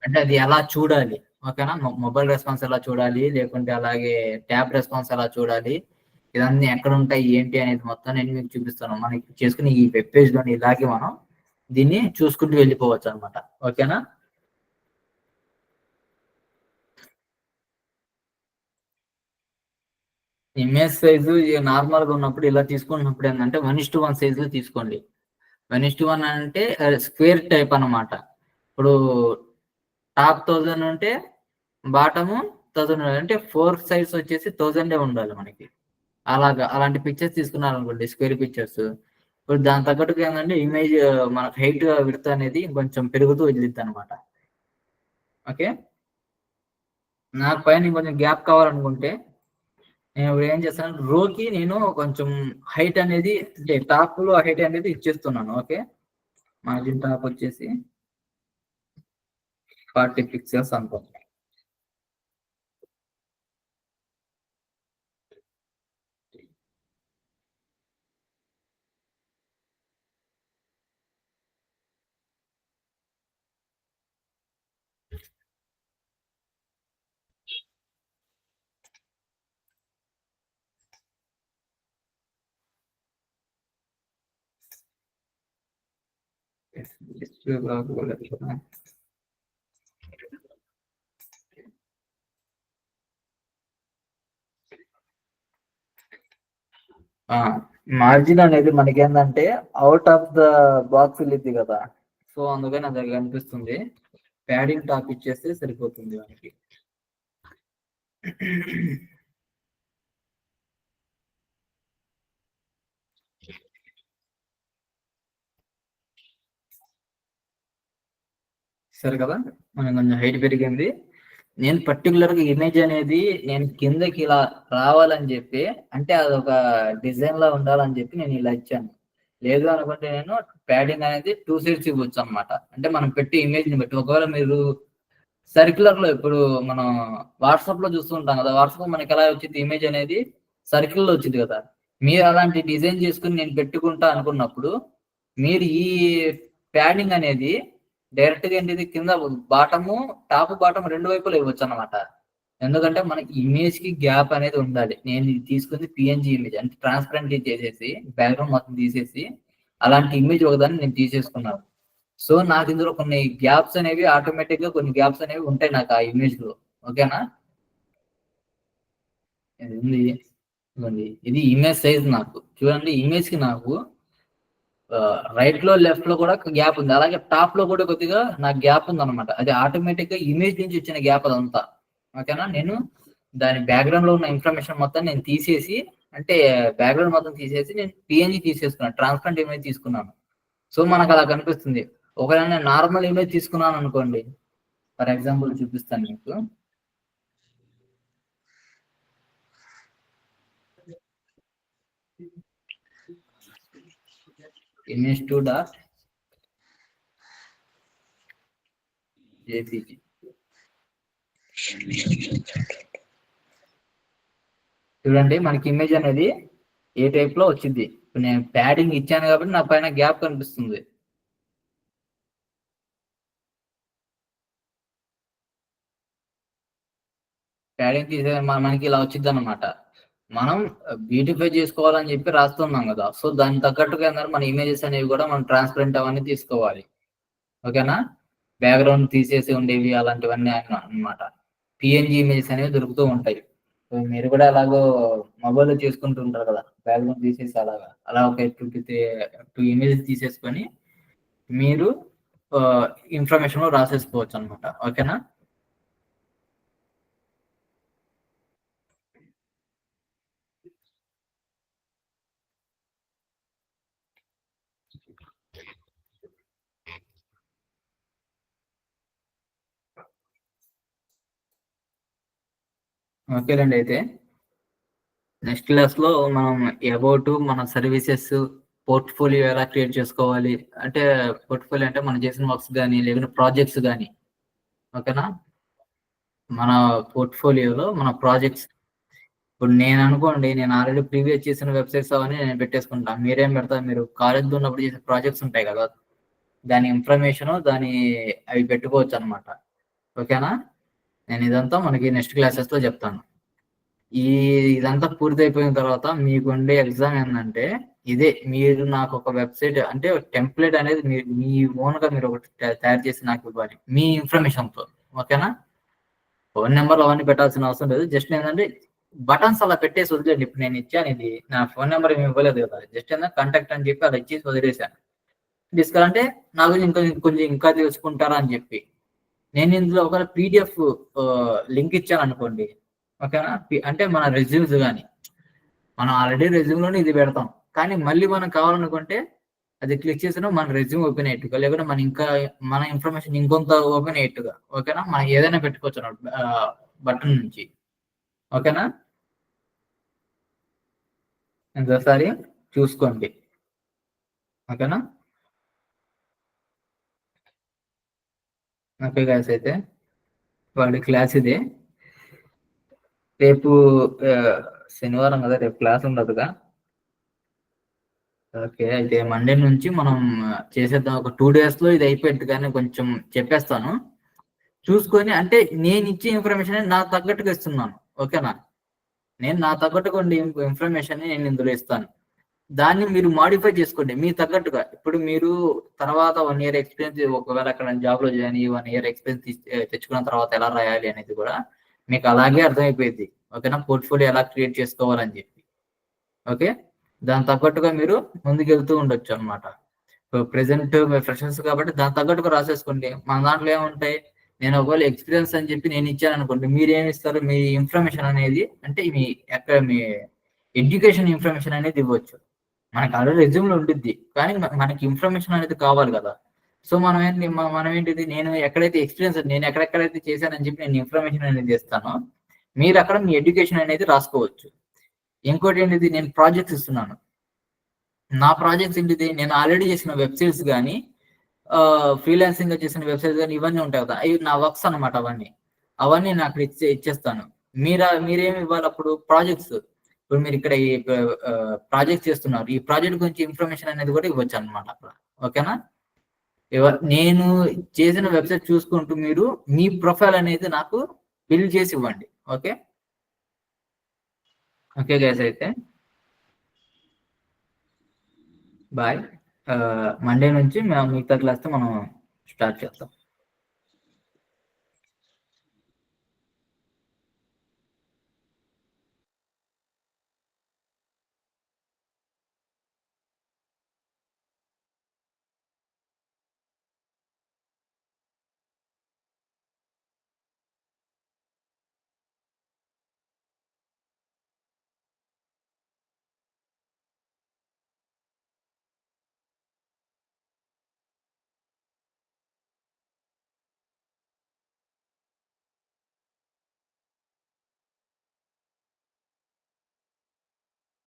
అంటే అది ఎలా చూడాలి, ఓకేనా, మొబైల్ రెస్పాన్స్ ఎలా చూడాలి, లేకుంటే అలాగే ట్యాబ్ రెస్పాన్స్ ఎలా చూడాలి, ఇవన్నీ ఎక్కడ ఉంటాయి ఏంటి అనేది మొత్తం నేను మీకు చూపిస్తాను. మనకి చేసుకుని ఈ వెబ్ పేజ్ లోని ఇలాగే మనం దీన్ని చూసుకుంటూ వెళ్ళిపోవచ్చు అనమాట. ఓకేనా, ఇమేజ్ సైజు నార్మల్ గా ఉన్నప్పుడు ఇలా తీసుకున్నప్పుడు ఏంటంటే 1:1 సైజులో తీసుకోండి. 1:1 అంటే స్క్వేర్ టైప్ అన్నమాట. ఇప్పుడు టాప్ 1000 ఉంటే బాటము 1000 అంటే 4 సైజ్ వచ్చేసి 1000 ఉండాలి మనకి. అలాగా అలాంటి పిక్చర్స్ తీసుకున్నారనుకోండి, స్క్వేర్ పిక్చర్స్, ఇప్పుడు దాని తగ్గట్టుగా ఏంటంటే ఇమేజ్ మనకు హైట్ విడ్త్ అనేది కొంచెం పెరుగుతూ వెళ్ళిద్ది అనమాట. ఓకే, నాకు పైన కొంచెం గ్యాప్ కావాలనుకుంటే నేను ఇప్పుడు ఏం చేస్తాను, రోకి నేను కొంచెం హైట్ అనేది, టాప్ లో హైట్ అనేది ఇచ్చేస్తున్నాను. ఓకే, మార్జిన్ టాప్ వచ్చేసి 40 పిక్సెల్స్ అనుకోండి. డిస్ప్లే బ్లాక్ మార్జిన్ అనేది మనకి ఏంటంటే అవుట్ ఆఫ్ ద బాక్స్ వెళ్ళిద్ది కదా, సో అందుకని అది కనిపిస్తుంది. ప్యాడింగ్ టాప్ ఇచ్చేస్తే సరిపోతుంది మనకి. సరే కదా, మనం కొంచెం హైట్ పెరిగింది. నేను పర్టికులర్ గా ఇమేజ్ అనేది నేను కిందకి ఇలా రావాలని చెప్పి, అంటే అదొక డిజైన్ లా ఉండాలని చెప్పి నేను ఇలా ఇచ్చాను. లేదు అనుకుంటే నేను ప్యాడింగ్ అనేది 2 సైడ్స్ ఇవ్వచ్చు అనమాట. అంటే మనం పెట్టి ఇమేజ్ ని బట్టి, ఒకవేళ మీరు సర్క్యులర్ లో ఇప్పుడు మనం వాట్సాప్ లో చూస్తుంటాం కదా, వాట్సాప్ లో మనకి ఎలా వచ్చింది ఇమేజ్ అనేది సర్కిల్ లో వచ్చింది కదా, మీరు అలాంటి డిజైన్ చేసుకుని నేను పెట్టుకుంటా అనుకున్నప్పుడు మీరు ఈ ప్యాడింగ్ అనేది డైరెక్ట్ గా ఏంటిది కింద బాటము టాప్ బాటం రెండు వైపులు ఇవ్వచ్చు అనమాట. ఎందుకంటే మనకి ఇమేజ్ కి గ్యాప్ అనేది ఉండాలి. నేను ఇది తీసుకుంది పిఎన్జి ఇమేజ్, అంటే ట్రాన్స్పరెంట్ చేసేసి బ్యాక్గ్రౌండ్ మొత్తం తీసేసి అలాంటి ఇమేజ్ ఒకదాన్ని నేను తీసేసుకున్నాను. సో నాకు ఇందులో కొన్ని గ్యాప్స్ అనేవి ఆటోమేటిక్ గా కొన్ని గ్యాప్స్ అనేవి ఉంటాయి నాకు ఆ ఇమేజ్ లో. ఓకేనా, ఇది ఉంది, ఇదిగోండి, ఇది ఇమేజ్ సైజ్. నాకు చూడండి, ఇమేజ్ కి నాకు రైట్ లో లెఫ్ట్ లో కూడా గ్యాప్ ఉంది, అలాగే టాప్ లో కూడా కొద్దిగా నాకు గ్యాప్ ఉంది అనమాట. అది ఆటోమేటిక్ గా ఇమేజ్ నుంచి వచ్చిన గ్యాప్ అదంతా. ఓకేనా, నేను దాని బ్యాక్గ్రౌండ్ లో ఉన్న ఇన్ఫర్మేషన్ మొత్తం నేను తీసేసి, అంటే బ్యాక్గ్రౌండ్ మొత్తం తీసేసి నేను పిఎన్జి తీసేసుకున్నాను, ట్రాన్స్పరెంట్ ఇమేజ్ తీసుకున్నాను. సో మనకు అలా కనిపిస్తుంది. ఒకవేళ నేను నార్మల్ ఇమేజ్ తీసుకున్నాను అనుకోండి, ఫర్ ఎగ్జాంపుల్ చూపిస్తాను మీకు. ఇమేజ్ 2.jpg, చూడండి మనకి ఇమేజ్ అనేది ఏ టైప్ లో వచ్చింది. ఇప్పుడు నేను ప్యాడింగ్ ఇచ్చాను కాబట్టి నా పైన గ్యాప్ కనిపిస్తుంది. ప్యాడింగ్ తీసే మనకి ఇలా వచ్చింది అనమాట. మనం బ్యూటిఫై చేసుకోవాలని చెప్పి రాస్తున్నాం కదా, సో దాని తగ్గట్టుగా ఏంటంటే మన ఇమేజెస్ అనేవి కూడా మనం ట్రాన్స్పరెంట్ అవన్నీ తీసుకోవాలి. ఓకేనా, బ్యాక్గ్రౌండ్ తీసేసి ఉండేవి అలాంటివన్నీ అన్నమాట. పిఎన్జి ఇమేజెస్ అనేవి దొరుకుతూ ఉంటాయి. సో మీరు కూడా అలాగో మొబైల్లో చేసుకుంటూ ఉంటారు కదా, బ్యాక్గ్రౌండ్ తీసేసి అలాగా అలా ఒక 2 ఇమేజెస్ తీసేసుకొని మీరు ఇన్ఫర్మేషన్ రాసేసుకోవచ్చు అనమాట. ఓకేనా, ఓకేనండి. అయితే నెక్స్ట్ క్లాస్ లో మనం అబౌట్ మన సర్వీసెస్, పోర్ట్ఫోలియో ఎలా క్రియేట్ చేసుకోవాలి అంటే, పోర్ట్ఫోలియో అంటే మనం చేసిన వర్క్స్ కానీ లేకుంటే ప్రాజెక్ట్స్ కానీ, ఓకేనా? మన పోర్ట్ఫోలియోలో మన ప్రాజెక్ట్స్, ఇప్పుడు నేను అనుకోండి, నేను ఆల్రెడీ ప్రీవియస్ చేసిన వెబ్సైట్స్ అవన్నీ నేను పెట్టేసుకుంటాను. మీరేం పెడతారు? మీరు కాలేజ్లో ఉన్నప్పుడు చేసే ప్రాజెక్ట్స్ ఉంటాయి కదా, దాని ఇన్ఫర్మేషన్ దాని అవి పెట్టుకోవచ్చు అనమాట. ఓకేనా? నేను ఇదంతా మనకి నెక్స్ట్ క్లాసెస్లో చెప్తాను. ఇదంతా పూర్తయిపోయిన తర్వాత మీకు ఉండే ఎగ్జామ్ ఏంటంటే ఇదే, మీరు నాకు ఒక వెబ్సైట్ అంటే టెంప్లెట్ అనేది మీ ఓన్గా మీరు ఒకటి తయారు చేసి నాకు ఇవ్వాలి మీ ఇన్ఫర్మేషన్తో. ఓకేనా? ఫోన్ నెంబర్లు అవన్నీ పెట్టాల్సిన అవసరం లేదు. జస్ట్ ఏంటంటే బటన్స్ అలా పెట్టేసి వదిలేండి. ఇప్పుడు నేను ఇచ్చాను, ఇది నా ఫోన్ నెంబర్ ఏమి ఇవ్వలేదు కదా, జస్ట్ ఏంటంటే కాంటాక్ట్ అని చెప్పి అలా ఇచ్చేసి వదిలేశాను. తీసుకురంటే నా గురించి కొంచెం ఇంకా తెలుసుకుంటారా అని చెప్పి. నేను ఇందులో ఒక పీడిఎఫ్ లింక్ ఇచ్చాను అనుకోండి, ఓకేనా? అంటే మన రెజ్యూమ్స్ కానీ, మనం ఆల్రెడీ రెజ్యూమ్లోనే ఇది పెడతాం, కానీ మళ్ళీ మనం కావాలనుకుంటే అది క్లిక్ చేసినా మన రెజ్యూమ్ ఓపెన్ అయ్యేట్టుగా, లేకుంటే మన ఇన్ఫర్మేషన్ ఇంకొంత ఓపెన్ అయ్యేట్టుగా, ఓకేనా? మనం ఏదైనా పెట్టుకోవచ్చు బటన్ నుంచి. ఓకేనా? ఇంకోసారి చూసుకోండి. ఓకేనా? ఓకే గైస్, అయితే వాడి క్లాస్ ఇదే. రేపు శనివారం కదా, రేపు క్లాస్ ఉండదుగా. ఓకే, అయితే మండే నుంచి మనం చేసేద్దాం. ఒక 2 days లో ఇది అయిపోయింది, కానీ కొంచెం చెప్పేస్తాను చూసుకొని. అంటే నేను ఇచ్చే ఇన్ఫర్మేషన్ నాకు తగ్గట్టుగా ఇస్తున్నాను, ఓకేనా? నేను నా తగ్గట్టుగా ఉండే ఇన్ఫర్మేషన్ నేను ఇందులో ఇస్తాను. దాన్ని మీరు మాడిఫై చేసుకోండి మీ తగ్గట్టుగా. ఇప్పుడు మీరు తర్వాత 1 year ఎక్స్పీరియన్స్, ఒకవేళ అక్కడ జాబ్ లో జాయిన్ అయ్యి 1 year ఎక్స్పీరియన్స్ తెచ్చుకున్న తర్వాత ఎలా రాయాలి అనేది కూడా మీకు అలాగే అర్థమైపోయింది. ఓకేనా? పోర్ట్ఫోలియో ఎలా క్రియేట్ చేసుకోవాలని చెప్పి. ఓకే, దాని తగ్గట్టుగా మీరు ముందుకెళ్తూ ఉండొచ్చు అనమాట. ప్రెసెంట్ ఫ్రెషర్స్ కాబట్టి దాని తగ్గట్టుగా రాసేసుకోండి. మన దాంట్లో ఏముంటాయి, నేను ఒకవేళ ఎక్స్పీరియన్స్ అని చెప్పి నేను ఇచ్చాను అనుకోండి, మీరు ఏమి ఇస్తారు? మీ ఇన్ఫర్మేషన్ అనేది, అంటే మీ ఎడ్యుకేషన్ ఇన్ఫర్మేషన్ అనేది ఇవ్వచ్చు. మనకు ఆల్రెడీ రెజ్యూమ్లో ఉంటుంది, కానీ మనకి ఇన్ఫర్మేషన్ అనేది కావాలి కదా. సో మనం ఏంటిది, నేను ఎక్కడైతే ఎక్స్పీరియన్స్, నేను ఎక్కడెక్కడైతే చేశానని చెప్పి నేను ఇన్ఫర్మేషన్ అనేది ఇస్తానో, మీరు అక్కడ మీ ఎడ్యుకేషన్ అనేది రాసుకోవచ్చు. ఇంకోటి ఏంటిది, నేను ప్రాజెక్ట్స్ ఇస్తున్నాను. నా ప్రాజెక్ట్స్ ఏంటిది, నేను ఆల్రెడీ చేసిన వెబ్సైట్స్ కానీ, ఫ్రీలాన్సింగ్ గా చేసిన వెబ్సైట్స్ కానీ, ఇవన్నీ ఉంటాయి కదా, అవి నా వర్క్స్ అనమాట. అవన్నీ నేను అక్కడ ఇచ్చేస్తాను. మీరేమి ఇవ్వాలి అప్పుడు? ప్రాజెక్ట్స్. ఇప్పుడు మీరు ఇక్కడ ఈ ప్రాజెక్ట్ చేస్తున్నారు, ఈ ప్రాజెక్ట్ గురించి ఇన్ఫర్మేషన్ అనేది కూడా ఇవ్వచ్చు అనమాట అక్కడ. ఓకేనా? నేను చేసిన వెబ్సైట్ చూసుకుంటూ మీరు మీ ప్రొఫైల్ అనేది నాకు బిల్డ్ చేసి ఇవ్వండి. ఓకే ఓకే గైస్, అయితే బాయ్. మండే నుంచి మిగతా క్లాస్తో మనం స్టార్ట్ చేస్తాం.